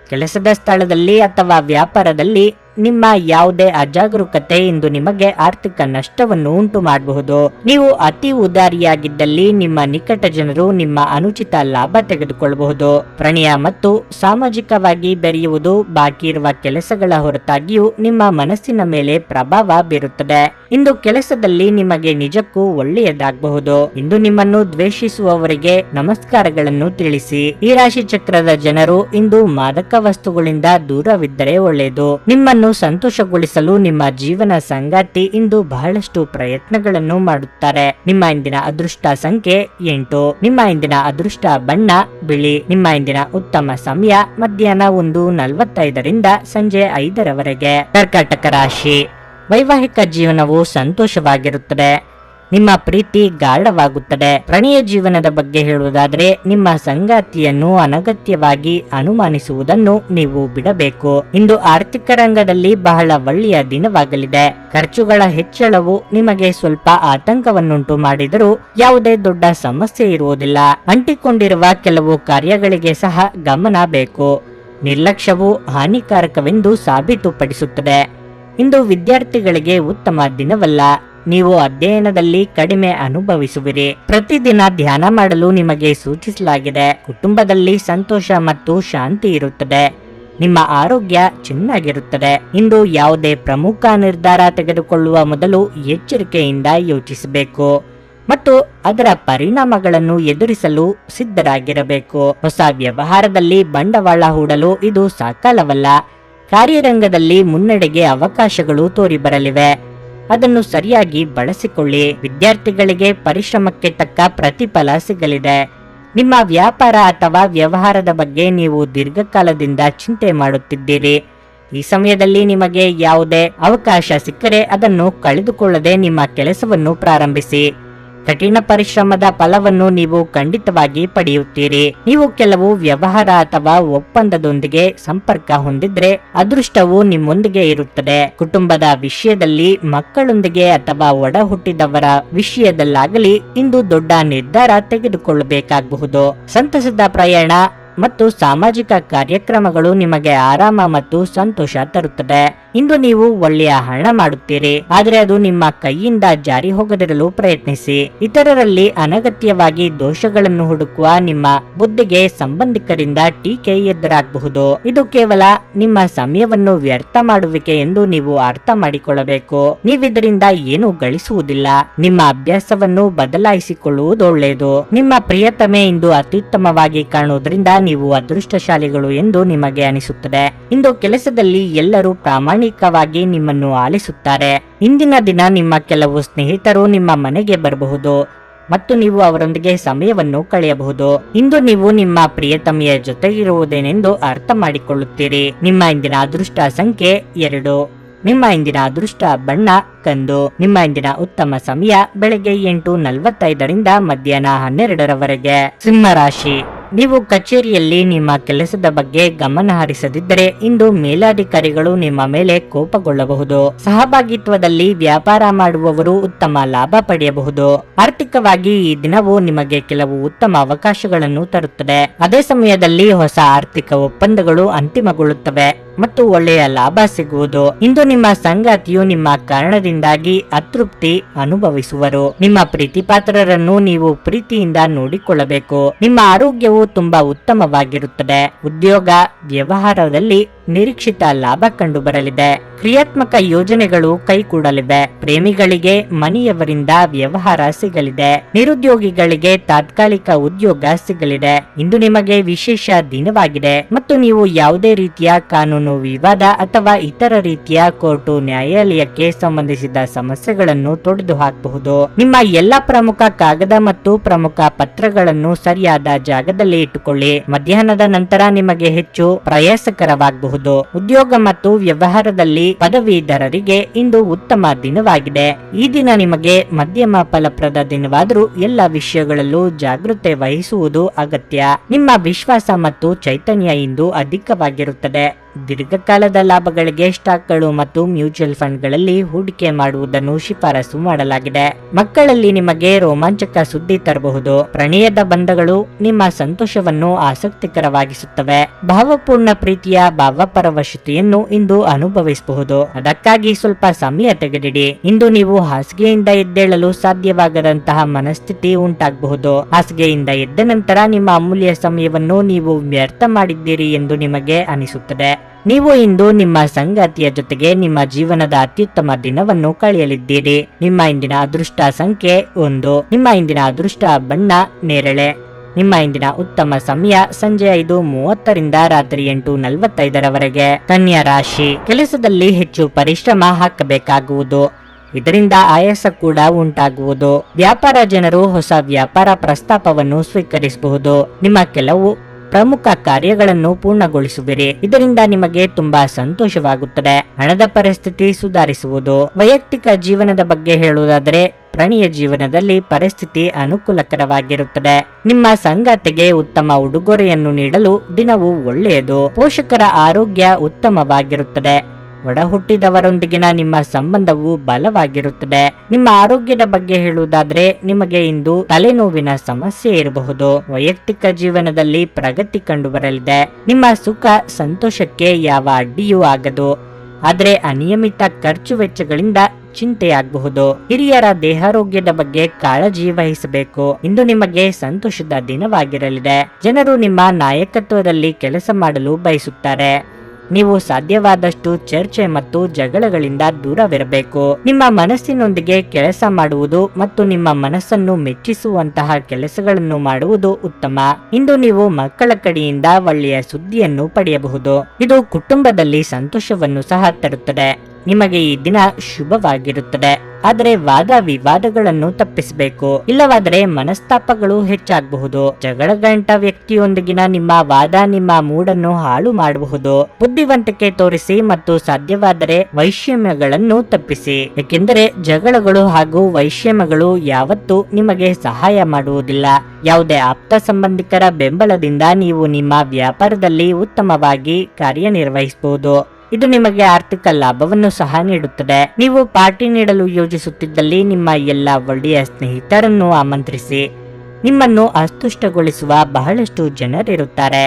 ಕೆಲಸದ ಸ್ಥಳದಲ್ಲಿ ಅಥವಾ ವ್ಯಾಪಾರದಲ್ಲಿ ನಿಮ್ಮ ಯಾವುದೇ ಅಜಾಗರೂಕತೆ ಇಂದು ನಿಮಗೆ ಆರ್ಥಿಕ ನಷ್ಟವನ್ನು ಉಂಟು ಮಾಡಬಹುದು. ನೀವು ಅತಿ ಉದಾರಿಯಾಗಿದ್ದಲ್ಲಿ ನಿಮ್ಮ ನಿಕಟ ಜನರು ನಿಮ್ಮ ಅನುಚಿತ ಲಾಭ ತೆಗೆದುಕೊಳ್ಳಬಹುದು. ಪ್ರಣಯ ಮತ್ತು ಸಾಮಾಜಿಕವಾಗಿ ಬೆರೆಯುವುದು ಬಾಕಿ ಇರುವ ಕೆಲಸಗಳ ಹೊರತಾಗಿಯೂ ನಿಮ್ಮ ಮನಸ್ಸಿನ ಮೇಲೆ ಪ್ರಭಾವ ಬೀರುತ್ತದೆ. ಇಂದು ಕೆಲಸದಲ್ಲಿ ನಿಮಗೆ ನಿಜಕ್ಕೂ ಒಳ್ಳೆಯದಾಗಬಹುದು. ಇಂದು ನಿಮ್ಮನ್ನು ದ್ವೇಷಿಸುವವರಿಗೆ ನಮಸ್ಕಾರಗಳನ್ನು ತಿಳಿಸಿ. ಈ ರಾಶಿ ಚಕ್ರದ ಜನರು ಇಂದು ಮಾದಕ ವಸ್ತುಗಳಿಂದ ದೂರವಿದ್ದರೆ ಒಳ್ಳೆಯದು. ನಿಮ್ಮನ್ನು ಸಂತೋಷಗೊಳಿಸಲು ನಿಮ್ಮ ಜೀವನ ಸಂಗಾತಿ ಇಂದು ಬಹಳಷ್ಟು ಪ್ರಯತ್ನಗಳನ್ನು ಮಾಡುತ್ತಾರೆ. ನಿಮ್ಮ ಇಂದಿನ ಅದೃಷ್ಟ ಸಂಖ್ಯೆ 8. ನಿಮ್ಮ ಇಂದಿನ ಅದೃಷ್ಟ ಬಣ್ಣ ಬಿಳಿ. ನಿಮ್ಮ ಇಂದಿನ ಉತ್ತಮ ಸಮಯ ಮಧ್ಯಾಹ್ನ 1:45ರಿಂದ ಸಂಜೆ 5ರವರೆಗೆ. ಕರ್ಕಾಟಕ ರಾಶಿ, ವೈವಾಹಿಕ ಜೀವನವು ಸಂತೋಷವಾಗಿರುತ್ತದೆ. ನಿಮ್ಮ ಪ್ರೀತಿ ಗಾಢವಾಗುತ್ತದೆ. ಪ್ರಣಯ ಜೀವನದ ಬಗ್ಗೆ ಹೇಳುವುದಾದರೆ ನಿಮ್ಮ ಸಂಗಾತಿಯನ್ನು ಅನಗತ್ಯವಾಗಿ ಅನುಮಾನಿಸುವುದನ್ನು ನೀವು ಬಿಡಬೇಕು. ಇಂದು ಆರ್ಥಿಕ ರಂಗದಲ್ಲಿ ಬಹಳ ಒಳ್ಳೆಯ ದಿನವಾಗಲಿದೆ. ಖರ್ಚುಗಳ ಹೆಚ್ಚಳವು ನಿಮಗೆ ಸ್ವಲ್ಪ ಆತಂಕವನ್ನುಂಟು ಮಾಡಿದರೂ ಯಾವುದೇ ದೊಡ್ಡ ಸಮಸ್ಯೆ ಇರುವುದಿಲ್ಲ. ಅಂಟಿಕೊಂಡಿರುವ ಕೆಲವು ಕಾರ್ಯಗಳಿಗೆ ಸಹ ಗಮನ ಬೇಕು. ನಿರ್ಲಕ್ಷ್ಯವು ಹಾನಿಕಾರಕವೆಂದು ಸಾಬೀತುಪಡಿಸುತ್ತದೆ. ಇಂದು ವಿದ್ಯಾರ್ಥಿಗಳಿಗೆ ಉತ್ತಮ ದಿನವಲ್ಲ. ನೀವು ಅಧ್ಯಯನದಲ್ಲಿ ಕಡಿಮೆ ಅನುಭವಿಸುವಿರಿ. ಪ್ರತಿದಿನ ಧ್ಯಾನ ಮಾಡಲು ನಿಮಗೆ ಸೂಚಿಸಲಾಗಿದೆ. ಕುಟುಂಬದಲ್ಲಿ ಸಂತೋಷ ಮತ್ತು ಶಾಂತಿ ಇರುತ್ತದೆ. ನಿಮ್ಮ ಆರೋಗ್ಯ ಚೆನ್ನಾಗಿರುತ್ತದೆ. ಇಂದು ಯಾವುದೇ ಪ್ರಮುಖ ನಿರ್ಧಾರ ತೆಗೆದುಕೊಳ್ಳುವ ಮೊದಲು ಎಚ್ಚರಿಕೆಯಿಂದ ಯೋಚಿಸಬೇಕು ಮತ್ತು ಅದರ ಪರಿಣಾಮಗಳನ್ನು ಎದುರಿಸಲು ಸಿದ್ಧರಾಗಿರಬೇಕು. ಹೊಸ ವ್ಯವಹಾರದಲ್ಲಿ ಬಂಡವಾಳ ಹೂಡಲು ಇದು ಸಕಾಲವಲ್ಲ. ಕಾರ್ಯರಂಗದಲ್ಲಿ ಮುನ್ನಡೆಗೆ ಅವಕಾಶಗಳು ತೋರಿಬರಲಿವೆ. ಅದನ್ನು ಸರಿಯಾಗಿ ಬಳಸಿಕೊಳ್ಳಿ. ವಿದ್ಯಾರ್ಥಿಗಳಿಗೆ ಪರಿಶ್ರಮಕ್ಕೆ ತಕ್ಕ ಪ್ರತಿಫಲ ಸಿಗಲಿದೆ. ನಿಮ್ಮ ವ್ಯಾಪಾರ ಅಥವಾ ವ್ಯವಹಾರದ ಬಗ್ಗೆ ನೀವು ದೀರ್ಘಕಾಲದಿಂದ ಚಿಂತೆ ಮಾಡುತ್ತಿದ್ದೀರಿ. ಈ ಸಮಯದಲ್ಲಿ ನಿಮಗೆ ಯಾವುದೇ ಅವಕಾಶ ಸಿಕ್ಕರೆ ಅದನ್ನು ಕಳೆದುಕೊಳ್ಳದೆ ನಿಮ್ಮ ಕೆಲಸವನ್ನು ಪ್ರಾರಂಭಿಸಿ. ಕಠಿಣ ಪರಿಶ್ರಮದ ಫಲವನ್ನು ನೀವು ಖಂಡಿತವಾಗಿ ಪಡೆಯುತ್ತೀರಿ. ನೀವು ಕೆಲವು ವ್ಯವಹಾರ ಅಥವಾ ಒಪ್ಪಂದದೊಂದಿಗೆ ಸಂಪರ್ಕ ಹೊಂದಿದ್ರೆ ಅದೃಷ್ಟವು ನಿಮ್ಮೊಂದಿಗೆ ಇರುತ್ತದೆ. ಕುಟುಂಬದ ವಿಷಯದಲ್ಲಿ, ಮಕ್ಕಳೊಂದಿಗೆ ಅಥವಾ ಒಡ ಹುಟ್ಟಿದವರ ವಿಷಯದಲ್ಲಾಗಲಿ ಇಂದು ದೊಡ್ಡ ನಿರ್ಧಾರ ತೆಗೆದುಕೊಳ್ಳಬೇಕಾಗಬಹುದು. ಸಂತಸದ ಪ್ರಯಾಣ ಮತ್ತು ಸಾಮಾಜಿಕ ಕಾರ್ಯಕ್ರಮಗಳು ನಿಮಗೆ ಆರಾಮ ಮತ್ತು ಸಂತೋಷ ತರುತ್ತದೆ. ಇಂದು ನೀವು ಒಳ್ಳೆಯ ಹಣ ಮಾಡುತ್ತೀರಿ, ಆದರೆ ಅದು ನಿಮ್ಮ ಕೈಯಿಂದ ಜಾರಿ ಹೋಗದಿರಲು ಪ್ರಯತ್ನಿಸಿ. ಇತರರಲ್ಲಿ ಅನಗತ್ಯವಾಗಿ ದೋಷಗಳನ್ನು ಹುಡುಕುವ ನಿಮ್ಮ ಬುದ್ಧಿಗೆ ಸಂಬಂಧಿಕರಿಂದ ಟೀಕೆ ಎದುರಾಗಬಹುದು. ಇದು ಕೇವಲ ನಿಮ್ಮ ಸಮಯವನ್ನು ವ್ಯರ್ಥ ಮಾಡುವಿಕೆ ಎಂದು ನೀವು ಅರ್ಥ ಮಾಡಿಕೊಳ್ಳಬೇಕು. ನೀವಿದರಿಂದ ಏನು ಗಳಿಸುವುದಿಲ್ಲ. ನಿಮ್ಮ ಅಭ್ಯಾಸವನ್ನು ಬದಲಾಯಿಸಿಕೊಳ್ಳುವುದು ಒಳ್ಳೆಯದು. ನಿಮ್ಮ ಪ್ರಿಯತಮೆ ಇಂದು ಅತ್ಯುತ್ತಮವಾಗಿ ಕಾಣುವುದರಿಂದ ನೀವು ಅದೃಷ್ಟಶಾಲಿಗಳು ಎಂದು ನಿಮಗೆ ಅನಿಸುತ್ತದೆ. ಇಂದು ಕೆಲಸದಲ್ಲಿ ಎಲ್ಲರೂ ಪ್ರಾಮಾಣಿಕವಾಗಿ ನಿಮ್ಮನ್ನು ಆಲಿಸುತ್ತಾರೆ. ಇಂದಿನ ದಿನ ನಿಮ್ಮ ಕೆಲವು ಸ್ನೇಹಿತರು ನಿಮ್ಮ ಮನೆಗೆ ಬರಬಹುದು ಮತ್ತು ನೀವು ಅವರೊಂದಿಗೆ ಸಮಯವನ್ನು ಕಳೆಯಬಹುದು. ಇಂದು ನೀವು ನಿಮ್ಮ ಪ್ರಿಯತಮೆಯ ಜೊತೆಗಿರುವುದೇನೆಂದು ಅರ್ಥ ಮಾಡಿಕೊಳ್ಳುತ್ತೀರಿ. ನಿಮ್ಮ ಇಂದಿನ ಅದೃಷ್ಟ ಸಂಖ್ಯೆ 2. ನಿಮ್ಮ ಇಂದಿನ ಅದೃಷ್ಟ ಬಣ್ಣ ಕಂದು. ನಿಮ್ಮ ಇಂದಿನ ಉತ್ತಮ ಸಮಯ ಬೆಳಗ್ಗೆ 8:45 ಮಧ್ಯಾಹ್ನ 12ರವರೆಗೆ. ಸಿಂಹ ರಾಶಿ, ನೀವು ಕಚೇರಿಯಲ್ಲಿ ನಿಮ್ಮ ಕೆಲಸದ ಬಗ್ಗೆ ಗಮನ ಹರಿಸದಿದ್ದರೆ ಇಂದು ಮೇಲಾಧಿಕಾರಿಗಳು ನಿಮ್ಮ ಮೇಲೆ ಕೋಪಗೊಳ್ಳಬಹುದು. ಸಹಭಾಗಿತ್ವದಲ್ಲಿ ವ್ಯಾಪಾರ ಮಾಡುವವರು ಉತ್ತಮ ಲಾಭ ಪಡೆಯಬಹುದು. ಆರ್ಥಿಕವಾಗಿ ಈ ದಿನವು ನಿಮಗೆ ಕೆಲವು ಉತ್ತಮ ಅವಕಾಶಗಳನ್ನು ತರುತ್ತದೆ. ಅದೇ ಸಮಯದಲ್ಲಿ ಹೊಸ ಆರ್ಥಿಕ ಒಪ್ಪಂದಗಳು ಅಂತಿಮಗೊಳ್ಳುತ್ತವೆ ಮತ್ತು ಒಳ್ಳೆಯ ಲಾಭ ಸಿಗುವುದು. ಇಂದು ನಿಮ್ಮ ಸಂಗಾತಿಯು ನಿಮ್ಮ ಕಾರಣದಿಂದಾಗಿ ಅತೃಪ್ತಿ ಅನುಭವಿಸುವರು. ನಿಮ್ಮ ಪ್ರೀತಿಪಾತ್ರರನ್ನು ನೀವು ಪ್ರೀತಿಯಿಂದ ನೋಡಿಕೊಳ್ಳಬೇಕು. ನಿಮ್ಮ ಆರೋಗ್ಯವು ತುಂಬಾ ಉತ್ತಮವಾಗಿರುತ್ತದೆ. ಉದ್ಯೋಗ ವ್ಯವಹಾರದಲ್ಲಿ ನಿರೀಕ್ಷಿತ ಲಾಭ ಕಂಡು ಬರಲಿದೆ. ಕ್ರಿಯಾತ್ಮಕ ಯೋಜನೆಗಳು ಕೈಗೂಡಲಿವೆ. ಪ್ರೇಮಿಗಳಿಗೆ ಮನೆಯವರಿಂದ ವ್ಯವಹಾರ ಸಿಗಲಿದೆ. ನಿರುದ್ಯೋಗಿಗಳಿಗೆ ತಾತ್ಕಾಲಿಕ ಉದ್ಯೋಗ ಸಿಗಲಿದೆ. ಇಂದು ನಿಮಗೆ ವಿಶೇಷ ದಿನವಾಗಿದೆ ಮತ್ತು ನೀವು ಯಾವುದೇ ರೀತಿಯ ಕಾನೂನು ವಿವಾದ ಅಥವಾ ಇತರ ರೀತಿಯ ಕೋರ್ಟು ನ್ಯಾಯಾಲಯಕ್ಕೆ ಸಂಬಂಧಿಸಿದ ಸಮಸ್ಯೆಗಳನ್ನು ತೊಡೆದು ಹಾಕಬಹುದು. ನಿಮ್ಮ ಎಲ್ಲಾ ಪ್ರಮುಖ ಕಾಗದ ಮತ್ತು ಪ್ರಮುಖ ಪತ್ರಗಳನ್ನು ಸರಿಯಾದ ಜಾಗದಲ್ಲಿ ಇಟ್ಟುಕೊಳ್ಳಿ. ಮಧ್ಯಾಹ್ನದ ನಂತರ ನಿಮಗೆ ಹೆಚ್ಚು ಪ್ರಯಾಸಕರವಾಗಬಹುದು. ಉದ್ಯೋಗ ಮತ್ತು ವ್ಯವಹಾರದಲ್ಲಿ ಪದವೀಧರರಿಗೆ ಇಂದು ಉತ್ತಮ ದಿನವಾಗಿದೆ. ಈ ದಿನ ನಿಮಗೆ ಮಧ್ಯಮ ಫಲಪ್ರದ ದಿನವಾದರೂ ಎಲ್ಲ ವಿಷಯಗಳಲ್ಲೂ ಜಾಗೃತೆ ವಹಿಸುವುದು ಅಗತ್ಯ. ನಿಮ್ಮ ವಿಶ್ವಾಸ ಮತ್ತು ಚೈತನ್ಯ ಇಂದು ಅಧಿಕವಾಗಿರುತ್ತದೆ. ದೀರ್ಘಕಾಲದ ಲಾಭಗಳಿಗೆ ಸ್ಟಾಕ್ಗಳು ಮತ್ತು ಮ್ಯೂಚುವಲ್ ಫಂಡ್ಗಳಲ್ಲಿ ಹೂಡಿಕೆ ಮಾಡುವುದನ್ನು ಶಿಫಾರಸು ಮಾಡಲಾಗಿದೆ. ಮಕ್ಕಳಲ್ಲಿ ನಿಮಗೆ ರೋಮಾಂಚಕ ಸುದ್ದಿ ತರಬಹುದು. ಪ್ರಣಯದ ಬಂಧಗಳು ನಿಮ್ಮ ಸಂತೋಷವನ್ನು ಆಸಕ್ತಿಕರವಾಗಿಸುತ್ತವೆ. ಭಾವಪೂರ್ಣ ಪ್ರೀತಿಯ ಭಾವಪರವಶತೆಯನ್ನು ಇಂದು ಅನುಭವಿಸಬಹುದು. ಅದಕ್ಕಾಗಿ ಸ್ವಲ್ಪ ಸಮಯ ತೆಗೆದಿಡಿ. ಇಂದು ನೀವು ಹಾಸಿಗೆಯಿಂದ ಎದ್ದೇಳಲು ಸಾಧ್ಯವಾಗದಂತಹ ಮನಸ್ಥಿತಿ ಉಂಟಾಗಬಹುದು. ಹಾಸಿಗೆಯಿಂದ ಎದ್ದ ನಂತರ ನಿಮ್ಮ ಅಮೂಲ್ಯ ಸಮಯವನ್ನು ನೀವು ವ್ಯರ್ಥ ಮಾಡಿದ್ದೀರಿ ಎಂದು ನಿಮಗೆ ಅನಿಸುತ್ತದೆ. ನೀವು ಇಂದು ನಿಮ್ಮ ಸಂಗಾತಿಯ ಜೊತೆಗೆ ನಿಮ್ಮ ಜೀವನದ ಅತ್ಯುತ್ತಮ ದಿನವನ್ನು ಕಳೆಯಲಿದ್ದೀರಿ. ನಿಮ್ಮ ಇಂದಿನ ಅದೃಷ್ಟ ಸಂಖ್ಯೆ 1. ನಿಮ್ಮ ಇಂದಿನ ಅದೃಷ್ಟ ಬಣ್ಣ ನೇರಳೆ. ನಿಮ್ಮ ಇಂದಿನ ಉತ್ತಮ ಸಮಯ ಸಂಜೆ 5:30 ರಾತ್ರಿ 8:45ರವರೆಗೆ. ಕನ್ಯಾ ರಾಶಿ, ಕೆಲಸದಲ್ಲಿ ಹೆಚ್ಚು ಪರಿಶ್ರಮ ಹಾಕಬೇಕಾಗುವುದು. ಇದರಿಂದ ಆಯಾಸ ಕೂಡ ಉಂಟಾಗುವುದು. ವ್ಯಾಪಾರ ಜನರು ಹೊಸ ವ್ಯಾಪಾರ ಪ್ರಸ್ತಾಪವನ್ನು ಸ್ವೀಕರಿಸಬಹುದು. ನಿಮ್ಮ ಕೆಲವು ಪ್ರಮುಖ ಕಾರ್ಯಗಳನ್ನು ಪೂರ್ಣಗೊಳಿಸುವಿರಿ. ಇದರಿಂದ ನಿಮಗೆ ತುಂಬಾ ಸಂತೋಷವಾಗುತ್ತದೆ. ಹಣದ ಪರಿಸ್ಥಿತಿ ಸುಧಾರಿಸುವುದು. ವೈಯಕ್ತಿಕ ಜೀವನದ ಬಗ್ಗೆ ಹೇಳುವುದಾದರೆ ಪ್ರಣಯ ಜೀವನದಲ್ಲಿ ಪರಿಸ್ಥಿತಿ ಅನುಕೂಲಕರವಾಗಿರುತ್ತದೆ. ನಿಮ್ಮ ಸಂಗಾತಿಗೆ ಉತ್ತಮ ಉಡುಗೊರೆಯನ್ನು ನೀಡಲು ದಿನವು ಒಳ್ಳೆಯದು. ಪೋಷಕರ ಆರೋಗ್ಯ ಉತ್ತಮವಾಗಿರುತ್ತದೆ. ಒಡ ಹುಟ್ಟಿದವರೊಂದಿಗಿನ ನಿಮ್ಮ ಸಂಬಂಧವು ಬಲವಾಗಿರುತ್ತದೆ. ನಿಮ್ಮ ಆರೋಗ್ಯದ ಬಗ್ಗೆ ಹೇಳುವುದಾದ್ರೆ ನಿಮಗೆ ಇಂದು ತಲೆನೋವಿನ ಸಮಸ್ಯೆ ಇರಬಹುದು. ವೈಯಕ್ತಿಕ ಜೀವನದಲ್ಲಿ ಪ್ರಗತಿ ಕಂಡು ಬರಲಿದೆ. ನಿಮ್ಮ ಸುಖ ಸಂತೋಷಕ್ಕೆ ಯಾವ ಅಡ್ಡಿಯೂ ಆಗದು. ಆದರೆ ಅನಿಯಮಿತ ಖರ್ಚು ವೆಚ್ಚಗಳಿಂದ ಚಿಂತೆಯಾಗಬಹುದು. ಹಿರಿಯರ ದೇಹಾರೋಗ್ಯದ ಬಗ್ಗೆ ಕಾಳಜಿ ವಹಿಸಬೇಕು. ಇಂದು ನಿಮಗೆ ಸಂತೋಷದ ದಿನವಾಗಿರಲಿದೆ. ಜನರು ನಿಮ್ಮ ನಾಯಕತ್ವದಲ್ಲಿ ಕೆಲಸ ಮಾಡಲು ಬಯಸುತ್ತಾರೆ. ನೀವು ಸಾಧ್ಯವಾದಷ್ಟು ಚರ್ಚೆ ಮತ್ತು ಜಗಳಗಳಿಂದ ದೂರವಿರಬೇಕು. ನಿಮ್ಮ ಮನಸ್ಸಿನೊಂದಿಗೆ ಕೆಲಸ ಮಾಡುವುದು ಮತ್ತು ನಿಮ್ಮ ಮನಸ್ಸನ್ನು ಮೆಚ್ಚಿಸುವಂತಹ ಕೆಲಸಗಳನ್ನು ಮಾಡುವುದು ಉತ್ತಮ. ಇಂದು ನೀವು ಮಕ್ಕಳ ಕಡೆಯಿಂದ ಒಳ್ಳೆಯ ಸುದ್ದಿಯನ್ನು ಪಡೆಯಬಹುದು. ಇದು ಕುಟುಂಬದಲ್ಲಿ ಸಂತೋಷವನ್ನು ಸಹ ತರುತ್ತದೆ. ನಿಮಗೆ ಈ ದಿನ ಶುಭವಾಗಿರುತ್ತದೆ. ಆದರೆ ವಾದ ವಿವಾದಗಳನ್ನು ತಪ್ಪಿಸಬೇಕು. ಇಲ್ಲವಾದರೆ ಮನಸ್ತಾಪಗಳು ಹೆಚ್ಚಾಗಬಹುದು. ಜಗಳಗಂಟ ವ್ಯಕ್ತಿಯೊಂದಿಗಿನ ನಿಮ್ಮ ವಾದ ನಿಮ್ಮ ಮೂಡನ್ನು ಹಾಳು ಮಾಡಬಹುದು. ಬುದ್ಧಿವಂತಿಕೆ ತೋರಿಸಿ ಮತ್ತು ಸಾಧ್ಯವಾದರೆ ವೈಷಮ್ಯಗಳನ್ನು ತಪ್ಪಿಸಿ. ಏಕೆಂದರೆ ಜಗಳಗಳು ಹಾಗೂ ವೈಷಮ್ಯಗಳು ಯಾವತ್ತೂ ನಿಮಗೆ ಸಹಾಯ ಮಾಡುವುದಿಲ್ಲ. ಯಾವುದೇ ಆಪ್ತ ಸಂಬಂಧಿಕರ ಬೆಂಬಲದಿಂದ ನೀವು ನಿಮ್ಮ ವ್ಯಾಪಾರದಲ್ಲಿ ಉತ್ತಮವಾಗಿ ಕಾರ್ಯನಿರ್ವಹಿಸಬಹುದು. ಇದು ನಿಮಗೆ ಆರ್ಥಿಕ ಲಾಭವನ್ನು ಸಹ ನೀಡುತ್ತದೆ. ನೀವು ಪಾರ್ಟಿ ನೀಡಲು ಯೋಜಿಸುತ್ತಿದ್ದಲ್ಲಿ ನಿಮ್ಮ ಎಲ್ಲ ಒಳ್ಳೆಯ ಸ್ನೇಹಿತರನ್ನು ಆಮಂತ್ರಿಸಿ. ನಿಮ್ಮನ್ನು ಅಸ್ತುಷ್ಟಗೊಳಿಸುವ ಬಹಳಷ್ಟು ಜನರಿರುತ್ತಾರೆ.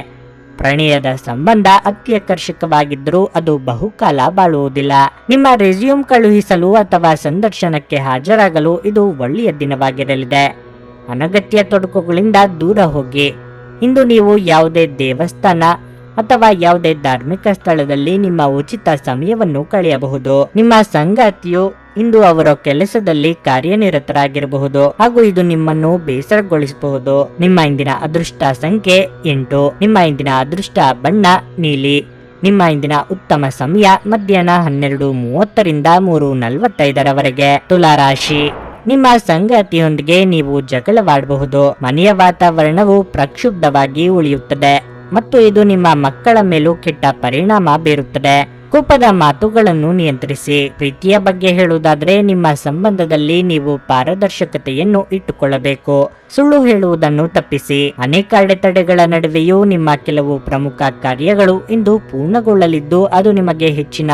ಪ್ರಣಯದ ಸಂಬಂಧ ಅತ್ಯಾಕರ್ಷಕವಾಗಿದ್ದರೂ ಅದು ಬಹುಕಾಲ ಬಾಳುವುದಿಲ್ಲ. ನಿಮ್ಮ ರೆಸ್ಯೂಮ್ ಕಳುಹಿಸಲು ಅಥವಾ ಸಂದರ್ಶನಕ್ಕೆ ಹಾಜರಾಗಲು ಇದು ಒಳ್ಳೆಯ ದಿನವಾಗಿರಲಿದೆ. ಅನಗತ್ಯ ತೊಡಕುಗಳಿಂದ ದೂರ ಹೋಗಿ. ಇಂದು ನೀವು ಯಾವುದೇ ದೇವಸ್ಥಾನ ಅಥವಾ ಯಾವುದೇ ಧಾರ್ಮಿಕ ಸ್ಥಳದಲ್ಲಿ ನಿಮ್ಮ ಉಚಿತ ಸಮಯವನ್ನು ಕಳೆಯಬಹುದು. ನಿಮ್ಮ ಸಂಗಾತಿಯು ಇಂದು ಅವರ ಕೆಲಸದಲ್ಲಿ ಕಾರ್ಯನಿರತರಾಗಿರಬಹುದು ಹಾಗೂ ಇದು ನಿಮ್ಮನ್ನು ಬೇಸರಗೊಳಿಸಬಹುದು. ನಿಮ್ಮ ಇಂದಿನ ಅದೃಷ್ಟ ಸಂಖ್ಯೆ 8. ನಿಮ್ಮ ಇಂದಿನ ಅದೃಷ್ಟ ಬಣ್ಣ ನೀಲಿ. ನಿಮ್ಮ ಇಂದಿನ ಉತ್ತಮ ಸಮಯ ಮಧ್ಯಾಹ್ನ 12:30 3:45ರವರೆಗೆ. ತುಲಾರಾಶಿ, ನಿಮ್ಮ ಸಂಗಾತಿಯೊಂದಿಗೆ ನೀವು ಜಗಳವಾಡಬಹುದು. ಮನೆಯ ವಾತಾವರಣವು ಪ್ರಕ್ಷುಬ್ಧವಾಗಿ ಉಳಿಯುತ್ತದೆ ಮತ್ತು ಇದು ನಿಮ್ಮ ಮಕ್ಕಳ ಮೇಲೂ ಕೆಟ್ಟ ಪರಿಣಾಮ ಬೀರುತ್ತದೆ. ಕೋಪದ ಮಾತುಗಳನ್ನು ನಿಯಂತ್ರಿಸಿ. ಪ್ರೀತಿಯ ಬಗ್ಗೆ ಹೇಳುವುದಾದ್ರೆ, ನಿಮ್ಮ ಸಂಬಂಧದಲ್ಲಿ ನೀವು ಪಾರದರ್ಶಕತೆಯನ್ನು ಇಟ್ಟುಕೊಳ್ಳಬೇಕು. ಸುಳ್ಳು ಹೇಳುವುದನ್ನು ತಪ್ಪಿಸಿ. ಅನೇಕ ಅಡೆತಡೆಗಳ ನಡುವೆಯೂ ನಿಮ್ಮ ಕೆಲವು ಪ್ರಮುಖ ಕಾರ್ಯಗಳು ಇಂದು ಪೂರ್ಣಗೊಳ್ಳಲಿದ್ದು, ಅದು ನಿಮಗೆ ಹೆಚ್ಚಿನ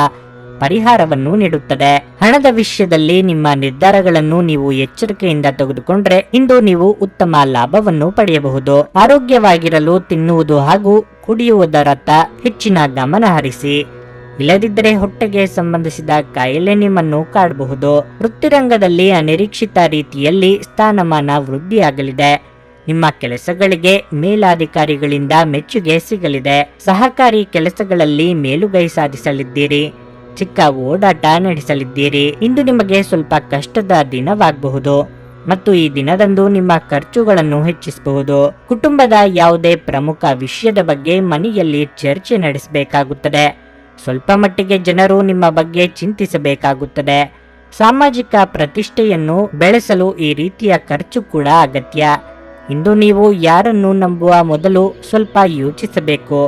ಪರಿಹಾರವನ್ನು ನೀಡುತ್ತದೆ. ಹಣದ ವಿಷಯದಲ್ಲಿ ನಿಮ್ಮ ನಿರ್ಧಾರಗಳನ್ನು ನೀವು ಎಚ್ಚರಿಕೆಯಿಂದ ತೆಗೆದುಕೊಂಡ್ರೆ ಇಂದು ನೀವು ಉತ್ತಮ ಲಾಭವನ್ನು ಪಡೆಯಬಹುದು. ಆರೋಗ್ಯವಾಗಿರಲು ತಿನ್ನುವುದು ಹಾಗೂ ಕುಡಿಯುವುದರತ್ತ ಹೆಚ್ಚಿನ ಗಮನ ಹರಿಸಿ. ಇಲ್ಲದಿದ್ದರೆ ಹೊಟ್ಟೆಗೆ ಸಂಬಂಧಿಸಿದ ಕಾಯಿಲೆ ನಿಮ್ಮನ್ನು ಕಾಡಬಹುದು. ವೃತ್ತಿರಂಗದಲ್ಲಿ ಅನಿರೀಕ್ಷಿತ ರೀತಿಯಲ್ಲಿ ಸ್ಥಾನಮಾನ ವೃದ್ಧಿಯಾಗಲಿದೆ. ನಿಮ್ಮ ಕೆಲಸಗಳಿಗೆ ಮೇಲಾಧಿಕಾರಿಗಳಿಂದ ಮೆಚ್ಚುಗೆ ಸಿಗಲಿದೆ. ಸಹಕಾರಿ ಕೆಲಸಗಳಲ್ಲಿ ಮೇಲುಗೈ ಸಾಧಿಸಲಿದ್ದೀರಿ. ಚಿಕ್ಕ ಓಡಾಟ ನಡೆಸಲಿದ್ದೀರಿ. ಇಂದು ನಿಮಗೆ ಸ್ವಲ್ಪ ಕಷ್ಟದ ದಿನವಾಗಬಹುದು ಮತ್ತು ಈ ದಿನದಂದು ನಿಮ್ಮ ಖರ್ಚುಗಳನ್ನು ಹೆಚ್ಚಿಸಬಹುದು. ಕುಟುಂಬದ ಯಾವುದೇ ಪ್ರಮುಖ ವಿಷಯದ ಬಗ್ಗೆ ಮನೆಯಲ್ಲಿ ಚರ್ಚೆ ನಡೆಸಬೇಕಾಗುತ್ತದೆ. ಸ್ವಲ್ಪ ಮಟ್ಟಿಗೆ ಜನರು ನಿಮ್ಮ ಬಗ್ಗೆ ಚಿಂತಿಸಬೇಕಾಗುತ್ತದೆ. ಸಾಮಾಜಿಕ ಪ್ರತಿಷ್ಠೆಯನ್ನು ಬೆಳೆಸಲು ಈ ರೀತಿಯ ಖರ್ಚು ಕೂಡ ಅಗತ್ಯ. ಇಂದು ನೀವು ಯಾರನ್ನು ನಂಬುವ ಮೊದಲು ಸ್ವಲ್ಪ ಯೋಚಿಸಬೇಕು.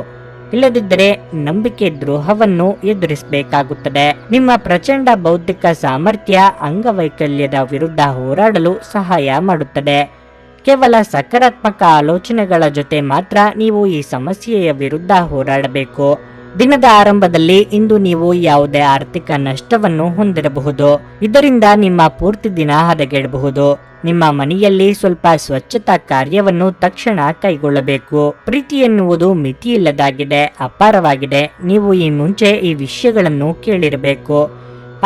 ಇಲ್ಲದಿದ್ದರೆ ನಂಬಿಕೆ ದ್ರೋಹವನ್ನು ಎದುರಿಸಬೇಕಾಗುತ್ತದೆ. ನಿಮ್ಮ ಪ್ರಚಂಡ ಬೌದ್ಧಿಕ ಸಾಮರ್ಥ್ಯ ಅಂಗವೈಕಲ್ಯದ ವಿರುದ್ಧ ಹೋರಾಡಲು ಸಹಾಯ ಮಾಡುತ್ತದೆ. ಕೇವಲ ಸಕಾರಾತ್ಮಕ ಆಲೋಚನೆಗಳ ಜೊತೆ ಮಾತ್ರ ನೀವು ಈ ಸಮಸ್ಯೆಯ ವಿರುದ್ಧ ಹೋರಾಡಬೇಕು. ದಿನದ ಆರಂಭದಲ್ಲಿ ಇಂದು ನೀವು ಯಾವುದೇ ಆರ್ಥಿಕ ನಷ್ಟವನ್ನು ಹೊಂದಿರಬಹುದು. ಇದರಿಂದ ನಿಮ್ಮ ಪೂರ್ತಿ ದಿನ ಹದಗೆಡಬಹುದು. ನಿಮ್ಮ ಮನೆಯಲ್ಲಿ ಸ್ವಲ್ಪ ಸ್ವಚ್ಛತಾ ಕಾರ್ಯವನ್ನು ತಕ್ಷಣ ಕೈಗೊಳ್ಳಬೇಕು. ಪ್ರೀತಿ ಎನ್ನುವುದು ಮಿತಿಯಿಲ್ಲದಾಗಿದೆ, ಅಪಾರವಾಗಿದೆ. ನೀವು ಈ ಮುಂಚೆ ಈ ವಿಷಯಗಳನ್ನು ಕೇಳಿರಬೇಕು,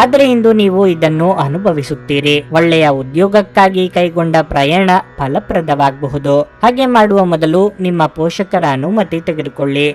ಆದರೆ ಇಂದು ನೀವು ಇದನ್ನು ಅನುಭವಿಸುತ್ತೀರಿ. ಒಳ್ಳೆಯ ಉದ್ಯೋಗಕ್ಕಾಗಿ ಕೈಗೊಂಡ ಪ್ರಯಾಣ ಫಲಪ್ರದವಾಗಬಹುದು. ಹಾಗೆ ಮಾಡುವ ಮೊದಲು ನಿಮ್ಮ ಪೋಷಕರ ಅನುಮತಿ ತೆಗೆದುಕೊಳ್ಳಿ.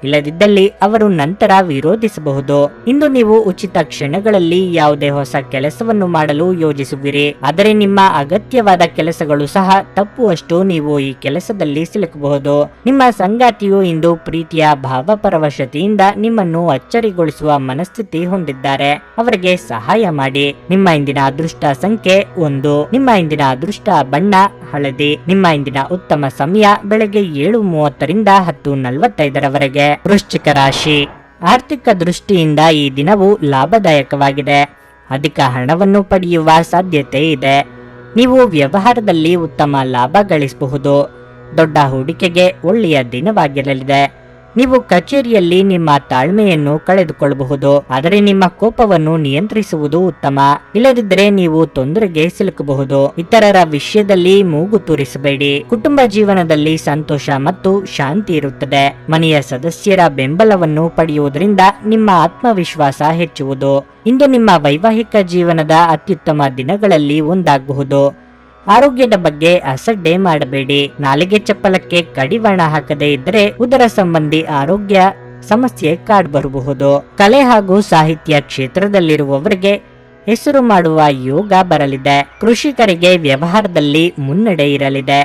ಇಲ್ಲದಿದ್ದಲ್ಲಿ ಅವರು ನಂತರ ವಿರೋಧಿಸಬಹುದು. ಇಂದು ನೀವು ಉಚಿತ ಕ್ಷಣಗಳಲ್ಲಿ ಯಾವುದೇ ಹೊಸ ಕೆಲಸವನ್ನು ಮಾಡಲು ಯೋಜಿಸುವಿರಿ, ಆದರೆ ನಿಮ್ಮ ಅಗತ್ಯವಾದ ಕೆಲಸಗಳು ಸಹ ತಪ್ಪುವಷ್ಟು ನೀವು ಈ ಕೆಲಸದಲ್ಲಿ ಸಿಲುಕಬಹುದು. ನಿಮ್ಮ ಸಂಗಾತಿಯು ಇಂದು ಪ್ರೀತಿಯ ಭಾವಪರವಶತೆಯಿಂದ ನಿಮ್ಮನ್ನು ಅಚ್ಚರಿಗೊಳಿಸುವ ಮನಸ್ಥಿತಿ ಹೊಂದಿದ್ದಾರೆ. ಅವರಿಗೆ ಸಹಾಯ ಮಾಡಿ. ನಿಮ್ಮ ಇಂದಿನ ಅದೃಷ್ಟ ಸಂಖ್ಯೆ 1. ನಿಮ್ಮ ಇಂದಿನ ಅದೃಷ್ಟ ಬಣ್ಣ ಹಳದಿ. ನಿಮ್ಮ ಇಂದಿನ ಉತ್ತಮ ಸಮಯ ಬೆಳಗ್ಗೆ 7:30 ರಿಂದ 10:45 ವೃಶ್ಚಿಕ ರಾಶಿ. ಆರ್ಥಿಕ ದೃಷ್ಟಿಯಿಂದ ಈ ದಿನವು ಲಾಭದಾಯಕವಾಗಿದೆ. ಅಧಿಕ ಹಣವನ್ನು ಪಡೆಯುವ ಸಾಧ್ಯತೆ ಇದೆ. ನೀವು ವ್ಯವಹಾರದಲ್ಲಿ ಉತ್ತಮ ಲಾಭ ಗಳಿಸಬಹುದು. ದೊಡ್ಡ ಹೂಡಿಕೆಗೆ ಒಳ್ಳೆಯ ದಿನವಾಗಿರಲಿದೆ. ನೀವು ಕಚೇರಿಯಲ್ಲಿ ನಿಮ್ಮ ತಾಳ್ಮೆಯನ್ನು ಕಳೆದುಕೊಳ್ಳಬಹುದು, ಆದರೆ ನಿಮ್ಮ ಕೋಪವನ್ನು ನಿಯಂತ್ರಿಸುವುದು ಉತ್ತಮ. ಇಲ್ಲದಿದ್ದರೆ ನೀವು ತೊಂದರೆಗೆ ಸಿಲುಕಬಹುದು. ಇತರರ ವಿಷಯದಲ್ಲಿ ಮೂಗು ತೂರಿಸಬೇಡಿ. ಕುಟುಂಬ ಜೀವನದಲ್ಲಿ ಸಂತೋಷ ಮತ್ತು ಶಾಂತಿ ಇರುತ್ತದೆ. ಮನೆಯ ಸದಸ್ಯರ ಬೆಂಬಲವನ್ನು ಪಡೆಯುವುದರಿಂದ ನಿಮ್ಮ ಆತ್ಮವಿಶ್ವಾಸ ಹೆಚ್ಚುವುದು. ಇಂದು ನಿಮ್ಮ ವೈವಾಹಿಕ ಜೀವನದ ಅತ್ಯುತ್ತಮ ದಿನಗಳಲ್ಲಿ ಒಂದಾಗಬಹುದು. ಆರೋಗ್ಯದ ಬಗ್ಗೆ ಅಸಡ್ಡೆ ಮಾಡಬೇಡಿ. ನಾಲಿಗೆ ಚಪ್ಪಲಕ್ಕೆ ಕಡಿವಾಣ ಹಾಕದೇ ಇದ್ದರೆ ಉದರ ಸಂಬಂಧಿ ಆರೋಗ್ಯ ಸಮಸ್ಯೆ ಕಾಡ್ಬರಬಹುದು. ಕಲೆ ಹಾಗೂ ಸಾಹಿತ್ಯ ಕ್ಷೇತ್ರದಲ್ಲಿರುವವರಿಗೆ ಹೆಸರು ಮಾಡುವ ಯೋಗ ಬರಲಿದೆ. ಕೃಷಿಕರಿಗೆ ವ್ಯವಹಾರದಲ್ಲಿ ಮುನ್ನಡೆ ಇರಲಿದೆ.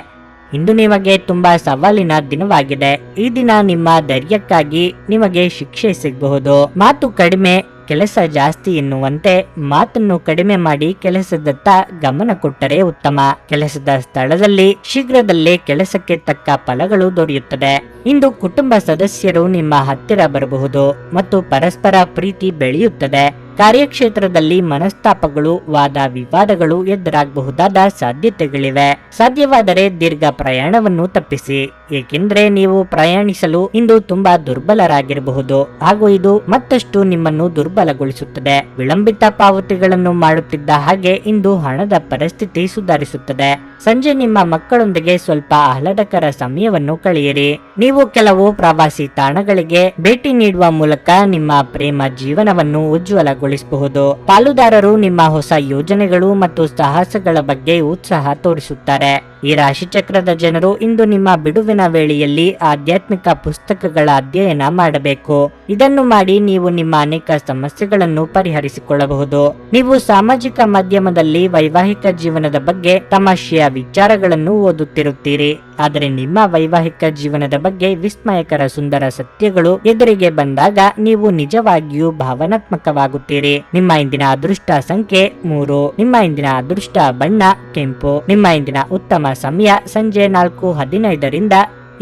ಇಂದು ನಿಮಗೆ ತುಂಬಾ ಸವಾಲಿನ ದಿನವಾಗಿದೆ. ಈ ದಿನ ನಿಮ್ಮ ಧೈರ್ಯಕ್ಕಾಗಿ ನಿಮಗೆ ಶಿಕ್ಷೆ ಸಿಗಬಹುದು. ಮಾತು ಕಡಿಮೆ ಕೆಲಸ ಜಾಸ್ತಿ ಎನ್ನುವಂತೆ ಮಾತನ್ನು ಕಡಿಮೆ ಮಾಡಿ ಕೆಲಸದತ್ತ ಗಮನ ಕೊಟ್ಟರೆ ಉತ್ತಮ. ಕೆಲಸದ ಸ್ಥಳದಲ್ಲಿ ಶೀಘ್ರದಲ್ಲೇ ಕೆಲಸಕ್ಕೆ ತಕ್ಕ ಫಲಗಳು ದೊರೆಯುತ್ತದೆ. ಇಂದು ಕುಟುಂಬ ಸದಸ್ಯರು ನಿಮ್ಮ ಹತ್ತಿರ ಬರಬಹುದು ಮತ್ತು ಪರಸ್ಪರ ಪ್ರೀತಿ ಬೆಳೆಯುತ್ತದೆ. ಕಾರ್ಯಕ್ಷೇತ್ರದಲ್ಲಿ ಮನಸ್ತಾಪಗಳು, ವಾದ ವಿವಾದಗಳು ಎದುರಾಗಬಹುದಾದ ಸಾಧ್ಯತೆಗಳಿವೆ. ಸಾಧ್ಯವಾದರೆ ದೀರ್ಘ ಪ್ರಯಾಣವನ್ನು ತಪ್ಪಿಸಿ, ಏಕೆಂದರೆ ನೀವು ಪ್ರಯಾಣಿಸಲು ಇಂದು ತುಂಬಾ ದುರ್ಬಲರಾಗಿರಬಹುದು ಹಾಗೂ ಇದು ಮತ್ತಷ್ಟು ನಿಮ್ಮನ್ನು ದುರ್ಬಲಗೊಳಿಸುತ್ತದೆ. ವಿಳಂಬಿತ ಪಾವತಿಗಳನ್ನು ಮಾಡುತ್ತಿದ್ದ ಹಾಗೆ ಇಂದು ಹಣದ ಪರಿಸ್ಥಿತಿ ಸುಧಾರಿಸುತ್ತದೆ. ಸಂಜೆ ನಿಮ್ಮ ಮಕ್ಕಳೊಂದಿಗೆ ಸ್ವಲ್ಪ ಆಹ್ಲಾದಕರ ಸಮಯವನ್ನು ಕಳೆಯಿರಿ. ನೀವು ಕೆಲವು ಪ್ರವಾಸಿ ತಾಣಗಳಿಗೆ ಭೇಟಿ ನೀಡುವ ಮೂಲಕ ನಿಮ್ಮ ಪ್ರೇಮ ಜೀವನವನ್ನು ಉಜ್ವಲಗೊಳಿಸಬಹುದು. ಪಾಲುದಾರರು ನಿಮ್ಮ ಹೊಸ ಯೋಜನೆಗಳು ಮತ್ತು ಸಾಹಸಗಳ ಬಗ್ಗೆ ಉತ್ಸಾಹ ತೋರಿಸುತ್ತಾರೆ. ಈ ರಾಶಿಚಕ್ರದ ಜನರು ಇಂದು ನಿಮ್ಮ ಬಿಡುವಿನ ವೇಳೆಯಲ್ಲಿ ಆಧ್ಯಾತ್ಮಿಕ ಪುಸ್ತಕಗಳ ಅಧ್ಯಯನ ಮಾಡಬೇಕು. ಇದನ್ನು ಮಾಡಿ ನೀವು ನಿಮ್ಮ ಅನೇಕ ಸಮಸ್ಯೆಗಳನ್ನು ಪರಿಹರಿಸಿಕೊಳ್ಳಬಹುದು. ನೀವು ಸಾಮಾಜಿಕ ಮಾಧ್ಯಮದಲ್ಲಿ ವೈವಾಹಿಕ ಜೀವನದ ಬಗ್ಗೆ ತಮಾಷೆಯ ವಿಚಾರಗಳನ್ನು ಓದುತ್ತಿರುತ್ತೀರಿ, ಆದರೆ ನಿಮ್ಮ ವೈವಾಹಿಕ ಜೀವನದ ಬಗ್ಗೆ ವಿಸ್ಮಯಕರ ಸುಂದರ ಸತ್ಯಗಳು ಎದುರಿಗೆ ಬಂದಾಗ ನೀವು ನಿಜವಾಗಿಯೂ ಭಾವನಾತ್ಮಕವಾಗುತ್ತೀರಿ. ನಿಮ್ಮ ಇಂದಿನ ಅದೃಷ್ಟ ಸಂಖ್ಯೆ 3. ನಿಮ್ಮ ಇಂದಿನ ಅದೃಷ್ಟ ಬಣ್ಣ ಕೆಂಪು. ನಿಮ್ಮ ಇಂದಿನ ಉತ್ತಮ ಸಮಯ ಸಂಜೆ 4:15 ರಿಂದ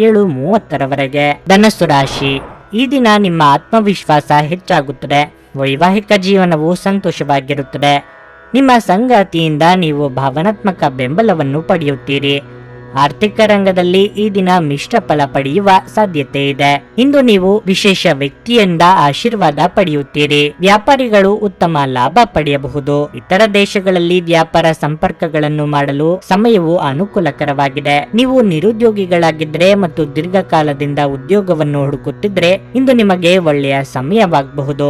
7:30 ಧನಸ್ಸು ರಾಶಿ. ಈ ದಿನ ನಿಮ್ಮ ಆತ್ಮವಿಶ್ವಾಸ ಹೆಚ್ಚಾಗುತ್ತದೆ. ವೈವಾಹಿಕ ಜೀವನವು ಸಂತೋಷವಾಗಿರುತ್ತದೆ. ನಿಮ್ಮ ಸಂಗಾತಿಯಿಂದ ನೀವು ಭಾವನಾತ್ಮಕ ಬೆಂಬಲವನ್ನು ಪಡೆಯುತ್ತೀರಿ. ಆರ್ಥಿಕ ರಂಗದಲ್ಲಿ ಈ ದಿನ ಮಿಶ್ರ ಫಲ ಪಡೆಯುವ ಸಾಧ್ಯತೆ ಇದೆ. ಇಂದು ನೀವು ವಿಶೇಷ ವ್ಯಕ್ತಿಯಿಂದ ಆಶೀರ್ವಾದ ಪಡೆಯುತ್ತೀರಿ. ವ್ಯಾಪಾರಿಗಳು ಉತ್ತಮ ಲಾಭ ಪಡೆಯಬಹುದು. ಇತರ ದೇಶಗಳಲ್ಲಿ ವ್ಯಾಪಾರ ಸಂಪರ್ಕಗಳನ್ನು ಮಾಡಲು ಸಮಯವು ಅನುಕೂಲಕರವಾಗಿದೆ. ನೀವು ನಿರುದ್ಯೋಗಿಗಳಾಗಿದ್ದರೆ ಮತ್ತು ದೀರ್ಘಕಾಲದಿಂದ ಉದ್ಯೋಗವನ್ನು ಹುಡುಕುತ್ತಿದ್ರೆ ಇಂದು ನಿಮಗೆ ಒಳ್ಳೆಯ ಸಮಯವಾಗಬಹುದು.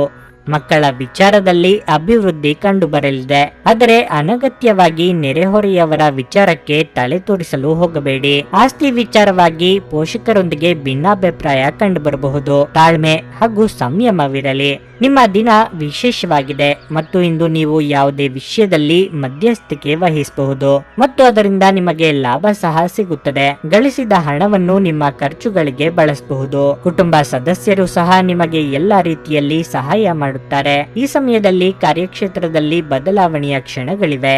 ಮಕ್ಕಳ ವಿಚಾರದಲ್ಲಿ ಅಭಿವೃದ್ಧಿ ಕಂಡುಬರಲಿದೆ. ಆದರೆ ಅನಗತ್ಯವಾಗಿ ನೆರೆಹೊರೆಯವರ ವಿಚಾರಕ್ಕೆ ತಲೆ ತೋರಿಸಲು ಹೋಗಬೇಡಿ. ಆಸ್ತಿ ವಿಚಾರವಾಗಿ ಪೋಷಕರೊಂದಿಗೆ ಭಿನ್ನಾಭಿಪ್ರಾಯ ಕಂಡುಬರಬಹುದು. ತಾಳ್ಮೆ ಹಾಗೂ ಸಂಯಮವಿರಲಿ. ನಿಮ್ಮ ದಿನ ವಿಶೇಷವಾಗಿದೆ ಮತ್ತು ಇಂದು ನೀವು ಯಾವುದೇ ವಿಷಯದಲ್ಲಿ ಮಧ್ಯಸ್ಥಿಕೆ ವಹಿಸಬಹುದು ಮತ್ತು ಅದರಿಂದ ನಿಮಗೆ ಲಾಭ ಸಹ ಸಿಗುತ್ತದೆ. ಗಳಿಸಿದ ಹಣವನ್ನು ನಿಮ್ಮ ಖರ್ಚುಗಳಿಗೆ ಬಳಸಬಹುದು. ಕುಟುಂಬ ಸದಸ್ಯರು ಸಹ ನಿಮಗೆ ಎಲ್ಲಾ ರೀತಿಯಲ್ಲಿ ಸಹಾಯ ಮಾಡುತ್ತಾರೆ. ಈ ಸಮಯದಲ್ಲಿ ಕಾರ್ಯಕ್ಷೇತ್ರದಲ್ಲಿ ಬದಲಾವಣೆಯ ಕ್ಷಣಗಳಿವೆ.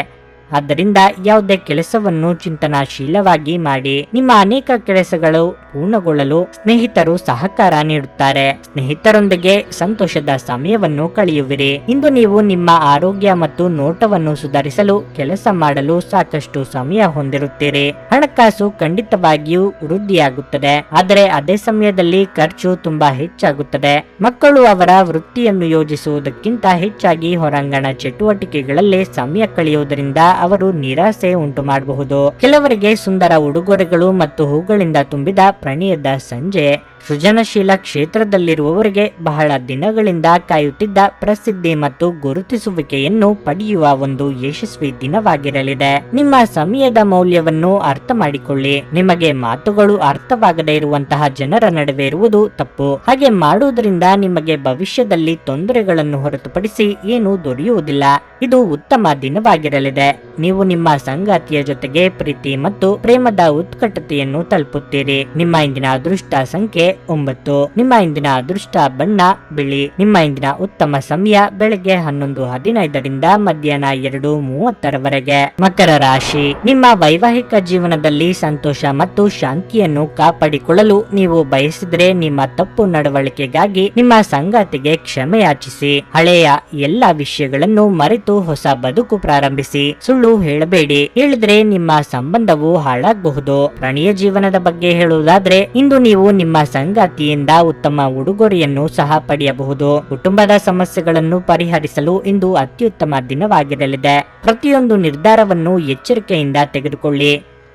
ಆದ್ದರಿಂದ ಯಾವುದೇ ಕೆಲಸವನ್ನು ಚಿಂತನಾಶೀಲವಾಗಿ ಮಾಡಿ. ನಿಮ್ಮ ಅನೇಕ ಕೆಲಸಗಳು ಪೂರ್ಣಗೊಳ್ಳಲು ಸ್ನೇಹಿತರು ಸಹಕಾರ ನೀಡುತ್ತಾರೆ. ಸ್ನೇಹಿತರೊಂದಿಗೆ ಸಂತೋಷದ ಸಮಯವನ್ನು ಕಳೆಯುವಿರಿ. ಇಂದು ನೀವು ನಿಮ್ಮ ಆರೋಗ್ಯ ಮತ್ತು ನೋಟವನ್ನು ಸುಧಾರಿಸಲು ಕೆಲಸ ಮಾಡಲು ಸಾಕಷ್ಟು ಸಮಯ ಹೊಂದಿರುತ್ತೀರಿ. ಹಣಕಾಸು ಖಂಡಿತವಾಗಿಯೂ ವೃದ್ಧಿಯಾಗುತ್ತದೆ, ಆದರೆ ಅದೇ ಸಮಯದಲ್ಲಿ ಖರ್ಚು ತುಂಬಾ ಹೆಚ್ಚಾಗುತ್ತದೆ. ಮಕ್ಕಳು ಅವರ ವೃತ್ತಿಯನ್ನು ಯೋಜಿಸುವುದಕ್ಕಿಂತ ಹೆಚ್ಚಾಗಿ ಹೊರಾಂಗಣ ಚಟುವಟಿಕೆಗಳಲ್ಲಿ ಸಮಯ ಕಳೆಯುವುದರಿಂದ ಅವರು ನಿರಾಸೆ ಉಂಟು ಮಾಡಬಹುದು. ಕೆಲವರಿಗೆ ಸುಂದರ ಉಡುಗೊರೆಗಳು ಮತ್ತು ಹೂಗಳಿಂದ ತುಂಬಿದ ಪ್ರಣಯದ ಸಂಜೆ. ಸೃಜನಶೀಲ ಕ್ಷೇತ್ರದಲ್ಲಿರುವವರಿಗೆ ಬಹಳ ದಿನಗಳಿಂದ ಕಾಯುತ್ತಿದ್ದ ಪ್ರಸಿದ್ಧಿ ಮತ್ತು ಗುರುತಿಸುವಿಕೆಯನ್ನು ಪಡೆಯುವ ಒಂದು ಯಶಸ್ವಿ ದಿನವಾಗಿರಲಿದೆ. ನಿಮ್ಮ ಸಮಯದ ಮೌಲ್ಯವನ್ನು ಅರ್ಥ ಮಾಡಿಕೊಳ್ಳಿ. ನಿಮಗೆ ಮಾತುಗಳು ಅರ್ಥವಾಗದೇ ಇರುವಂತಹ ಜನರ ನಡುವೆ ಇರುವುದು ತಪ್ಪು. ಹಾಗೆ ಮಾಡುವುದರಿಂದ ನಿಮಗೆ ಭವಿಷ್ಯದಲ್ಲಿ ತೊಂದರೆಗಳನ್ನು ಹೊರತುಪಡಿಸಿ ಏನೂ ದೊರೆಯುವುದಿಲ್ಲ. ಇದು ಉತ್ತಮ ದಿನವಾಗಿರಲಿದೆ. ನೀವು ನಿಮ್ಮ ಸಂಗಾತಿಯ ಜೊತೆಗೆ ಪ್ರೀತಿ ಮತ್ತು ಪ್ರೇಮದ ಉತ್ಕಟತೆಯನ್ನು ತಲುಪುತ್ತೀರಿ. ನಿಮ್ಮ ಇಂದಿನ ಅದೃಷ್ಟ ಸಂಖ್ಯೆ 9. ನಿಮ್ಮ ಇಂದಿನ ಅದೃಷ್ಟ ಬಣ್ಣ ಬಿಳಿ. ನಿಮ್ಮ ಇಂದಿನ ಉತ್ತಮ ಸಮಯ ಬೆಳಗ್ಗೆ 11:15ರಿಂದ ಮಧ್ಯಾಹ್ನ 2:30ರವರೆಗೆ. ಮಕರ ರಾಶಿ. ನಿಮ್ಮ ವೈವಾಹಿಕ ಜೀವನದಲ್ಲಿ ಸಂತೋಷ ಮತ್ತು ಶಾಂತಿಯನ್ನು ಕಾಪಾಡಿಕೊಳ್ಳಲು ನೀವು ಬಯಸಿದರೆ ನಿಮ್ಮ ತಪ್ಪು ನಡವಳಿಕೆಗಾಗಿ ನಿಮ್ಮ ಸಂಗಾತಿಗೆ ಕ್ಷಮೆಯಾಚಿಸಿ. ಹಳೆಯ ಎಲ್ಲಾ ವಿಷಯಗಳನ್ನು ಮರೆತು ಹೊಸ ಬದುಕು ಪ್ರಾರಂಭಿಸಿ. ಸುಳ್ಳು ಹೇಳಬೇಡಿ. ಹೇಳಿದ್ರೆ ನಿಮ್ಮ ಸಂಬಂಧವು ಹಾಳಾಗಬಹುದು. ಪ್ರಣಯ ಜೀವನದ ಬಗ್ಗೆ ಹೇಳುವುದಾದ್ರೆ ಇಂದು ನೀವು ನಿಮ್ಮ ಸಂಗಾತಿಯಿಂದ ಉತ್ತಮ ಉಡುಗೊರೆಯನ್ನು ಸಹ ಪಡೆಯಬಹುದು. ಕುಟುಂಬದ ಸಮಸ್ಯೆಗಳನ್ನು ಪರಿಹರಿಸಲು ಇಂದು ಅತ್ಯುತ್ತಮ ದಿನವಾಗಿರಲಿದೆ. ಪ್ರತಿಯೊಂದು ನಿರ್ಧಾರವನ್ನು ಎಚ್ಚರಿಕೆಯಿಂದ ತೆಗೆದುಕೊಳ್ಳಿ.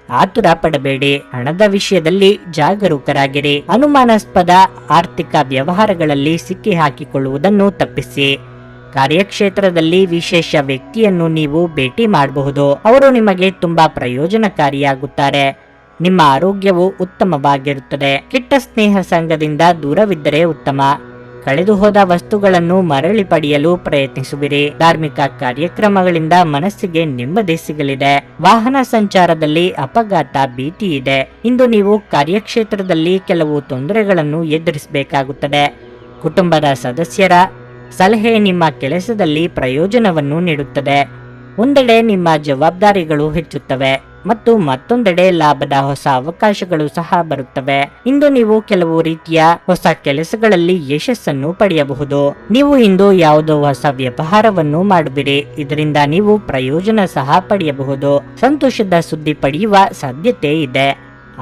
ಆತುರ ಪಡಬೇಡಿ. ಹಣದ ವಿಷಯದಲ್ಲಿ ಜಾಗರೂಕರಾಗಿರಿ. ಅನುಮಾನಾಸ್ಪದ ಆರ್ಥಿಕ ವ್ಯವಹಾರಗಳಲ್ಲಿ ಸಿಕ್ಕಿ ಹಾಕಿಕೊಳ್ಳುವುದನ್ನು ತಪ್ಪಿಸಿ. ಕಾರ್ಯಕ್ಷೇತ್ರದಲ್ಲಿ ವಿಶೇಷ ವ್ಯಕ್ತಿಯನ್ನು ನೀವು ಭೇಟಿ ಮಾಡಬಹುದು. ಅವರು ನಿಮಗೆ ತುಂಬಾ ಪ್ರಯೋಜನಕಾರಿಯಾಗುತ್ತಾರೆ. ನಿಮ್ಮ ಆರೋಗ್ಯವು ಉತ್ತಮವಾಗಿರುತ್ತದೆ. ಕೆಟ್ಟ ಸ್ನೇಹ ಸಂಘದಿಂದ ದೂರವಿದ್ದರೆ ಉತ್ತಮ. ಕಳೆದು ಹೋದ ವಸ್ತುಗಳನ್ನು ಮರಳಿ ಪಡೆಯಲು ಪ್ರಯತ್ನಿಸುವಿರಿ. ಧಾರ್ಮಿಕ ಕಾರ್ಯಕ್ರಮಗಳಿಂದ ಮನಸ್ಸಿಗೆ ನೆಮ್ಮದಿ ಸಿಗಲಿದೆ. ವಾಹನ ಸಂಚಾರದಲ್ಲಿ ಅಪಘಾತ ಭೀತಿ ಇದೆ. ಇಂದು ನೀವು ಕಾರ್ಯಕ್ಷೇತ್ರದಲ್ಲಿ ಕೆಲವು ತೊಂದರೆಗಳನ್ನು ಎದುರಿಸಬೇಕಾಗುತ್ತದೆ. ಕುಟುಂಬದ ಸದಸ್ಯರ ಸಲಹೆ ನಿಮ್ಮ ಕೆಲಸದಲ್ಲಿ ಪ್ರಯೋಜನವನ್ನು ನೀಡುತ್ತದೆ. ಒಂದೆಡೆ ನಿಮ್ಮ ಜವಾಬ್ದಾರಿಗಳು ಹೆಚ್ಚುತ್ತವೆ ಮತ್ತು ಮತ್ತೊಂದೆಡೆ ಲಾಭದ ಹೊಸ ಅವಕಾಶಗಳು ಸಹ ಬರುತ್ತವೆ. ಇಂದು ನೀವು ಕೆಲವು ರೀತಿಯ ಹೊಸ ಕೆಲಸಗಳಲ್ಲಿ ಯಶಸ್ಸನ್ನು ಪಡೆಯಬಹುದು. ನೀವು ಇಂದು ಯಾವುದೋ ಹೊಸ ವ್ಯವಹಾರವನ್ನು ಮಾಡುವಿರಿ. ಇದರಿಂದ ನೀವು ಪ್ರಯೋಜನ ಸಹ ಪಡೆಯಬಹುದು. ಸಂತೋಷದ ಸುದ್ದಿ ಪಡೆಯುವ ಸಾಧ್ಯತೆ ಇದೆ.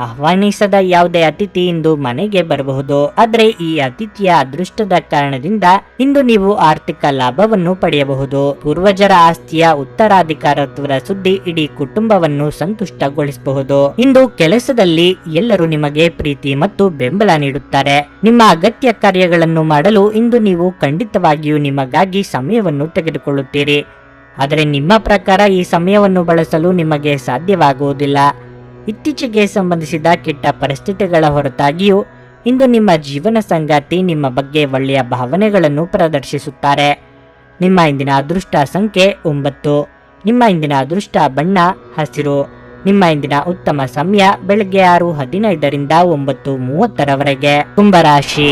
ಆಹ್ವಾನಿಸದ ಯಾವುದೇ ಅತಿಥಿ ಇಂದು ಮನೆಗೆ ಬರಬಹುದು. ಆದರೆ ಈ ಅತಿಥಿಯ ಅದೃಷ್ಟದ ಕಾರಣದಿಂದ ಇಂದು ನೀವು ಆರ್ಥಿಕ ಲಾಭವನ್ನು ಪಡೆಯಬಹುದು. ಪೂರ್ವಜರ ಆಸ್ತಿಯ ಉತ್ತರಾಧಿಕಾರತ್ವದ ಸುದ್ದಿ ಇಡೀ ಕುಟುಂಬವನ್ನು ಸಂತುಷ್ಟಗೊಳಿಸಬಹುದು. ಇಂದು ಕೆಲಸದಲ್ಲಿ ಎಲ್ಲರೂ ನಿಮಗೆ ಪ್ರೀತಿ ಮತ್ತು ಬೆಂಬಲ ನೀಡುತ್ತಾರೆ. ನಿಮ್ಮ ಅಗತ್ಯ ಕಾರ್ಯಗಳನ್ನು ಮಾಡಲು ಇಂದು ನೀವು ಖಂಡಿತವಾಗಿಯೂ ನಿಮಗಾಗಿ ಸಮಯವನ್ನು ತೆಗೆದುಕೊಳ್ಳುತ್ತೀರಿ. ಆದರೆ ನಿಮ್ಮ ಪ್ರಕಾರ ಈ ಸಮಯವನ್ನು ಬಳಸಲು ನಿಮಗೆ ಸಾಧ್ಯವಾಗುವುದಿಲ್ಲ. ಇತ್ತೀಚೆಗೆ ಸಂಬಂಧಿಸಿದ ಕೆಟ್ಟ ಪರಿಸ್ಥಿತಿಗಳ ಹೊರತಾಗಿಯೂ ಇಂದು ನಿಮ್ಮ ಜೀವನ ಸಂಗಾತಿ ನಿಮ್ಮ ಬಗ್ಗೆ ಒಳ್ಳೆಯ ಭಾವನೆಗಳನ್ನು ಪ್ರದರ್ಶಿಸುತ್ತಾರೆ. ನಿಮ್ಮ ಇಂದಿನ ಅದೃಷ್ಟ ಸಂಖ್ಯೆ 9. ನಿಮ್ಮ ಇಂದಿನ ಅದೃಷ್ಟ ಬಣ್ಣ ಹಸಿರು. ನಿಮ್ಮ ಇಂದಿನ ಉತ್ತಮ ಸಮಯ ಬೆಳಗ್ಗೆ 6:15ರಿಂದ 9:30ರವರೆಗೆ. ಕುಂಭರಾಶಿ.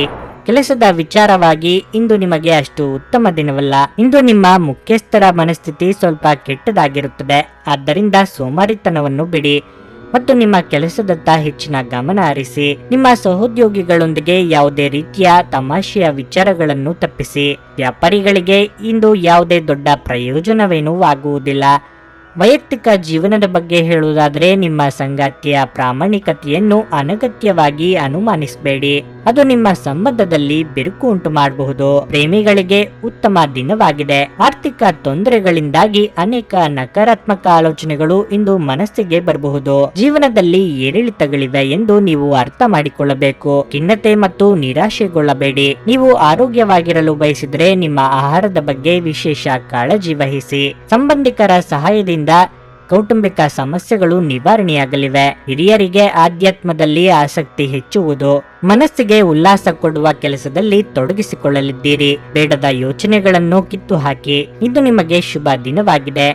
ಕೆಲಸದ ವಿಚಾರವಾಗಿ ಇಂದು ನಿಮಗೆ ಅಷ್ಟು ಉತ್ತಮ ದಿನವಲ್ಲ. ಇಂದು ನಿಮ್ಮ ಮುಖ್ಯಸ್ಥರ ಮನಸ್ಥಿತಿ ಸ್ವಲ್ಪ ಕೆಟ್ಟದಾಗಿರುತ್ತದೆ. ಆದ್ದರಿಂದ ಸೋಮಾರಿತನವನ್ನು ಬಿಡಿ. ಮತ್ತು ನಿಮ್ಮ ಕೆಲಸದತ್ತ ಹೆಚ್ಚಿನ ಗಮನ ಹರಿಸಿ. ನಿಮ್ಮ ಸಹೋದ್ಯೋಗಿಗಳೊಂದಿಗೆ ಯಾವುದೇ ರೀತಿಯ ತಮಾಷೆಯ ವಿಚಾರಗಳನ್ನು ತಪ್ಪಿಸಿ. ವ್ಯಾಪಾರಿಗಳಿಗೆ ಇಂದು ಯಾವುದೇ ದೊಡ್ಡ ಪ್ರಯೋಜನವೇನೂ ಆಗುವುದಿಲ್ಲ. ವೈಯಕ್ತಿಕ ಜೀವನದ ಬಗ್ಗೆ ಹೇಳುವುದಾದರೆ, ನಿಮ್ಮ ಸಂಗಾತಿಯ ಪ್ರಾಮಾಣಿಕತೆಯನ್ನು ಅನಗತ್ಯವಾಗಿ ಅನುಮಾನಿಸಬೇಡಿ. ಅದು ನಿಮ್ಮ ಸಂಬಂಧದಲ್ಲಿ ಬಿರುಕು ಉಂಟು ಮಾಡಬಹುದು. ಪ್ರೇಮಿಗಳಿಗೆ ಉತ್ತಮ ದಿನವಾಗಿದೆ. ಆರ್ಥಿಕ ತೊಂದರೆಗಳಿಂದಾಗಿ ಅನೇಕ ನಕಾರಾತ್ಮಕ ಆಲೋಚನೆಗಳು ಇಂದು ಮನಸ್ಸಿಗೆ ಬರಬಹುದು. ಜೀವನದಲ್ಲಿ ಏರಿಳಿತಗಳಿವೆ ಎಂದು ನೀವು ಅರ್ಥ ಮಾಡಿಕೊಳ್ಳಬೇಕು. ಖಿನ್ನತೆ ಮತ್ತು ನಿರಾಶೆಗೊಳ್ಳಬೇಡಿ. ನೀವು ಆರೋಗ್ಯವಾಗಿರಲು ಬಯಸಿದರೆ ನಿಮ್ಮ ಆಹಾರದ ಬಗ್ಗೆ ವಿಶೇಷ ಕಾಳಜಿ ವಹಿಸಿ. ಸಂಬಂಧಿಕರ ಸಹಾಯದಿಂದ ಕೌಟುಂಬಿಕ ಸಮಸ್ಯೆಗಳು ನಿವಾರಣೆಯಾಗಲಿವೆ. ಹಿರಿಯರಿಗೆ ಆಧ್ಯಾತ್ಮದಲ್ಲಿ ಆಸಕ್ತಿ ಹೆಚ್ಚುವುದು. ಮನಸ್ಸಿಗೆ ಉಲ್ಲಾಸ ಕೊಡುವ ಕೆಲಸದಲ್ಲಿ ತೊಡಗಿಸಿಕೊಳ್ಳಲಿದ್ದೀರಿ. ಬೇಡದ ಯೋಚನೆಗಳನ್ನು ಕಿತ್ತು ಹಾಕಿ. ಇದು ನಿಮಗೆ ಶುಭ ದಿನವಾಗಿದೆ.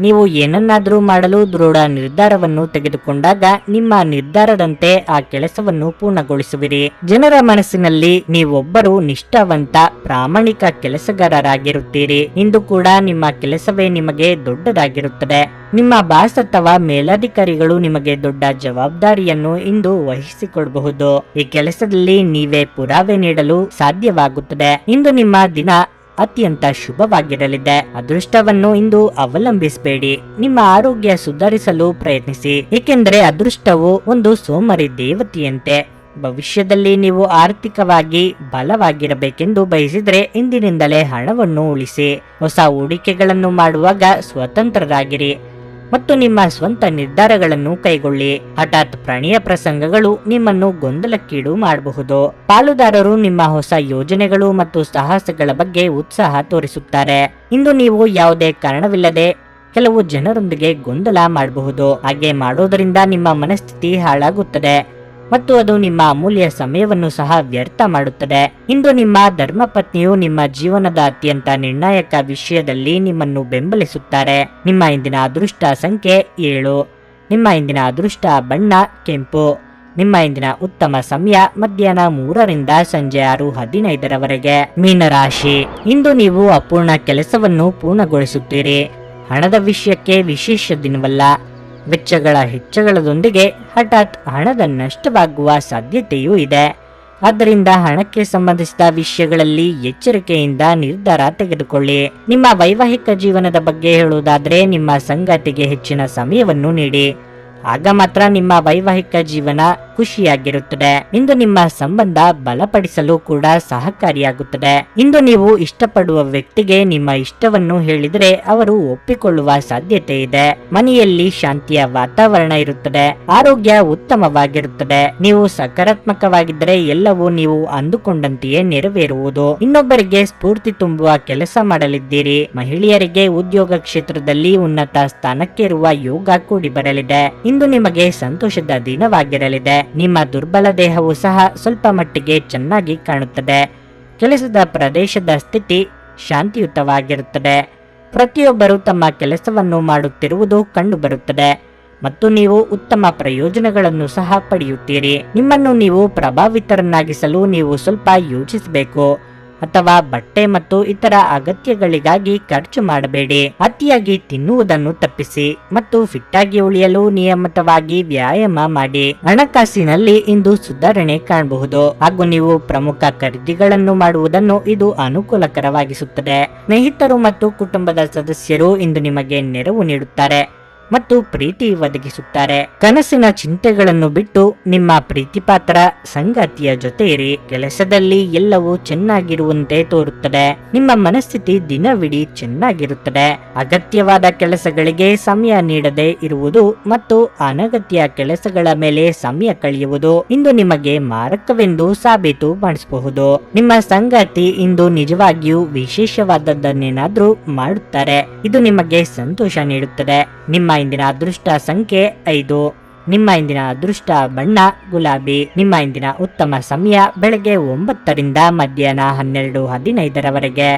ನೀವು ಏನನ್ನಾದರೂ ಮಾಡಲು ದೃಢ ನಿರ್ಧಾರವನ್ನು ತೆಗೆದುಕೊಂಡಾಗ ನಿಮ್ಮ ನಿರ್ಧಾರದಂತೆ ಆ ಕೆಲಸವನ್ನು ಪೂರ್ಣಗೊಳಿಸುವಿರಿ. ಜನರ ಮನಸ್ಸಿನಲ್ಲಿ ನೀವೊಬ್ಬರು ನಿಷ್ಠಾವಂತ ಪ್ರಾಮಾಣಿಕ ಕೆಲಸಗಾರರಾಗಿರುತ್ತೀರಿ. ಇಂದು ಕೂಡ ನಿಮ್ಮ ಕೆಲಸವೇ ನಿಮಗೆ ದೊಡ್ಡದಾಗಿರುತ್ತದೆ. ನಿಮ್ಮ ಬಾಸ್ ಅಥವಾ ಮೇಲಧಿಕಾರಿಗಳು ನಿಮಗೆ ದೊಡ್ಡ ಜವಾಬ್ದಾರಿಯನ್ನು ಇಂದು ವಹಿಸಿಕೊಡಬಹುದು. ಈ ಕೆಲಸದಲ್ಲಿ ನೀವೇ ಪುರಾವೆ ನೀಡಲು ಸಾಧ್ಯವಾಗುತ್ತದೆ. ಇಂದು ನಿಮ್ಮ ದಿನ ಅತ್ಯಂತ ಶುಭವಾಗಿರಲಿದೆ. ಅದೃಷ್ಟವನ್ನು ಇಂದು ಅವಲಂಬಿಸಬೇಡಿ. ನಿಮ್ಮ ಆರೋಗ್ಯ ಸುಧಾರಿಸಲು ಪ್ರಯತ್ನಿಸಿ, ಏಕೆಂದರೆ ಅದೃಷ್ಟವು ಒಂದು ಸೋಮಾರಿ ದೇವತೆಯಂತೆ. ಭವಿಷ್ಯದಲ್ಲಿ ನೀವು ಆರ್ಥಿಕವಾಗಿ ಬಲವಾಗಿರಬೇಕೆಂದು ಬಯಸಿದರೆ ಇಂದಿನಿಂದಲೇ ಹಣವನ್ನು ಉಳಿಸಿ. ಹೊಸ ಹೂಡಿಕೆಗಳನ್ನು ಮಾಡುವಾಗ ಸ್ವತಂತ್ರರಾಗಿರಿ ಮತ್ತು ನಿಮ್ಮ ಸ್ವಂತ ನಿರ್ಧಾರಗಳನ್ನು ಕೈಗೊಳ್ಳಿ. ಹಠಾತ್ ಪ್ರಣಯ ಪ್ರಸಂಗಗಳು ನಿಮ್ಮನ್ನು ಗೊಂದಲಕ್ಕೀಡು ಮಾಡಬಹುದು. ಪಾಲುದಾರರು ನಿಮ್ಮ ಹೊಸ ಯೋಜನೆಗಳು ಮತ್ತು ಸಾಹಸಗಳ ಬಗ್ಗೆ ಉತ್ಸಾಹ ತೋರಿಸುತ್ತಾರೆ. ಇಂದು ನೀವು ಯಾವುದೇ ಕಾರಣವಿಲ್ಲದೆ ಕೆಲವು ಜನರೊಂದಿಗೆ ಗೊಂದಲ ಮಾಡಬಹುದು. ಹಾಗೆ ಮಾಡೋದರಿಂದ ನಿಮ್ಮ ಮನಸ್ಥಿತಿ ಹಾಳಾಗುತ್ತದೆ ಮತ್ತು ಅದು ನಿಮ್ಮ ಅಮೂಲ್ಯ ಸಮಯವನ್ನು ಸಹ ವ್ಯರ್ಥ ಮಾಡುತ್ತದೆ. ಇಂದು ನಿಮ್ಮ ಧರ್ಮಪತ್ನಿಯು ನಿಮ್ಮ ಜೀವನದ ಅತ್ಯಂತ ನಿರ್ಣಾಯಕ ವಿಷಯದಲ್ಲಿ ನಿಮ್ಮನ್ನು ಬೆಂಬಲಿಸುತ್ತಾರೆ. ನಿಮ್ಮ ಇಂದಿನ ಅದೃಷ್ಟ ಸಂಖ್ಯೆ 7. ನಿಮ್ಮ ಇಂದಿನ ಅದೃಷ್ಟ ಬಣ್ಣ ಕೆಂಪು. ನಿಮ್ಮ ಇಂದಿನ ಉತ್ತಮ ಸಮಯ ಮಧ್ಯಾಹ್ನ 3ರಿಂದ ಸಂಜೆ 6:15ರವರೆಗೆ. ಮೀನರಾಶಿ, ಇಂದು ನೀವು ಅಪೂರ್ಣ ಕೆಲಸವನ್ನು ಪೂರ್ಣಗೊಳಿಸುತ್ತೀರಿ. ಹಣದ ವಿಷಯಕ್ಕೆ ವಿಶೇಷ ದಿನವಲ್ಲ. ವೆಚ್ಚಗಳ ಹೆಚ್ಚಳದೊಂದಿಗೆ ಹಠಾತ್ ಹಣದ ನಷ್ಟವಾಗುವ ಸಾಧ್ಯತೆಯೂ ಇದೆ. ಆದ್ದರಿಂದ ಹಣಕ್ಕೆ ಸಂಬಂಧಿಸಿದ ವಿಷಯಗಳಲ್ಲಿ ಎಚ್ಚರಿಕೆಯಿಂದ ನಿರ್ಧಾರ ತೆಗೆದುಕೊಳ್ಳಿ. ನಿಮ್ಮ ವೈವಾಹಿಕ ಜೀವನದ ಬಗ್ಗೆ ಹೇಳುವುದಾದರೆ, ನಿಮ್ಮ ಸಂಗಾತಿಗೆ ಹೆಚ್ಚಿನ ಸಮಯವನ್ನು ನೀಡಿ. ಆಗ ಮಾತ್ರ ನಿಮ್ಮ ವೈವಾಹಿಕ ಜೀವನ ಖುಷಿಯಾಗಿರುತ್ತದೆ. ಇಂದು ನಿಮ್ಮ ಸಂಬಂಧ ಬಲಪಡಿಸಲು ಕೂಡ ಸಹಕಾರಿಯಾಗುತ್ತದೆ. ಇಂದು ನೀವು ಇಷ್ಟಪಡುವ ವ್ಯಕ್ತಿಗೆ ನಿಮ್ಮ ಇಷ್ಟವನ್ನು ಹೇಳಿದರೆ ಅವರು ಒಪ್ಪಿಕೊಳ್ಳುವ ಸಾಧ್ಯತೆ ಇದೆ. ಮನೆಯಲ್ಲಿ ಶಾಂತಿಯ ವಾತಾವರಣ ಇರುತ್ತದೆ. ಆರೋಗ್ಯ ಉತ್ತಮವಾಗಿರುತ್ತದೆ. ನೀವು ಸಕಾರಾತ್ಮಕವಾಗಿದ್ದರೆ ಎಲ್ಲವೂ ನೀವು ಅಂದುಕೊಂಡಂತೆಯೇ ನೆರವೇರುವುದು. ಇನ್ನೊಬ್ಬರಿಗೆ ಸ್ಫೂರ್ತಿ ತುಂಬುವ ಕೆಲಸ ಮಾಡಲಿದ್ದೀರಿ. ಮಹಿಳೆಯರಿಗೆ ಉದ್ಯೋಗ ಕ್ಷೇತ್ರದಲ್ಲಿ ಉನ್ನತ ಸ್ಥಾನಕ್ಕೇರುವ ಯೋಗ ಕೂಡಿ ಬರಲಿದೆ. ಇಂದು ನಿಮಗೆ ಸಂತೋಷದ ದಿನವಾಗಿರಲಿದೆ. ನಿಮ್ಮ ದುರ್ಬಲ ದೇಹವು ಸಹ ಸ್ವಲ್ಪ ಮಟ್ಟಿಗೆ ಚೆನ್ನಾಗಿ ಕಾಣುತ್ತದೆ. ಕೆಲಸದ ಪ್ರದೇಶದ ಸ್ಥಿತಿ ಶಾಂತಿಯುತವಾಗಿರುತ್ತದೆ. ಪ್ರತಿಯೊಬ್ಬರು ತಮ್ಮ ಕೆಲಸವನ್ನು ಮಾಡುತ್ತಿರುವುದು ಕಂಡುಬರುತ್ತದೆ ಮತ್ತು ನೀವು ಉತ್ತಮ ಪ್ರಯೋಜನಗಳನ್ನು ಸಹ ಪಡೆಯುತ್ತೀರಿ. ನಿಮ್ಮನ್ನು ನೀವು ಪ್ರಭಾವಿತರನ್ನಾಗಿಸಲು ನೀವು ಸ್ವಲ್ಪ ಯೋಚಿಸಬೇಕು. ಅಥವಾ ಬಟ್ಟೆ ಮತ್ತು ಇತರ ಅಗತ್ಯಗಳಿಗಾಗಿ ಖರ್ಚು ಮಾಡಬೇಡಿ. ಅತಿಯಾಗಿ ತಿನ್ನುವುದನ್ನು ತಪ್ಪಿಸಿ ಮತ್ತು ಫಿಟ್ ಆಗಿ ಉಳಿಯಲು ನಿಯಮಿತವಾಗಿ ವ್ಯಾಯಾಮ ಮಾಡಿ. ಹಣಕಾಸಿನಲ್ಲಿ ಇಂದು ಸುಧಾರಣೆ ಕಾಣಬಹುದು ಹಾಗೂ ನೀವು ಪ್ರಮುಖ ಖರೀದಿಗಳನ್ನು ಮಾಡುವುದನ್ನು ಇದು ಅನುಕೂಲಕರವಾಗಿಸುತ್ತದೆ. ಸ್ನೇಹಿತರು ಮತ್ತು ಕುಟುಂಬದ ಸದಸ್ಯರು ಇಂದು ನಿಮಗೆ ನೆರವು ನೀಡುತ್ತಾರೆ ಮತ್ತು ಪ್ರೀತಿ ಒದಗಿಸುತ್ತಾರೆ. ಕನಸಿನ ಚಿಂತೆಗಳನ್ನು ಬಿಟ್ಟು ನಿಮ್ಮ ಪ್ರೀತಿಪಾತ್ರ ಸಂಗಾತಿಯ ಜೊತೆ ಇರಿ. ಕೆಲಸದಲ್ಲಿ ಎಲ್ಲವೂ ಚೆನ್ನಾಗಿರುವಂತೆ ತೋರುತ್ತದೆ. ನಿಮ್ಮ ಮನಸ್ಥಿತಿ ದಿನವಿಡೀ ಚೆನ್ನಾಗಿರುತ್ತದೆ. ಅಗತ್ಯವಾದ ಕೆಲಸಗಳಿಗೆ ಸಮಯ ನೀಡದೆ ಇರುವುದು ಮತ್ತು ಅನಗತ್ಯ ಕೆಲಸಗಳ ಮೇಲೆ ಸಮಯ ಕಳೆಯುವುದು ಇಂದು ನಿಮಗೆ ಮಾರಕವೆಂದು ಸಾಬೀತು ಮಾಡಿಸಬಹುದು. ನಿಮ್ಮ ಸಂಗಾತಿ ಇಂದು ನಿಜವಾಗಿಯೂ ವಿಶೇಷವಾದದ್ದನ್ನೇನಾದ್ರೂ ಮಾಡುತ್ತಾರೆ. ಇದು ನಿಮಗೆ ಸಂತೋಷ ನೀಡುತ್ತದೆ. ನಿಮ್ಮ ಇಂದಿನ ಅದೃಷ್ಟ ಸಂಖ್ಯೆ 5. ನಿಮ್ಮ ಇಂದಿನ ಅದೃಷ್ಟ ಬಣ್ಣ ಗುಲಾಬಿ. ನಿಮ್ಮ ಇಂದಿನ ಉತ್ತಮ ಸಮಯ ಬೆಳಗ್ಗೆ 9ರಿಂದ ಮಧ್ಯಾಹ್ನ 12:15ರವರೆಗೆ.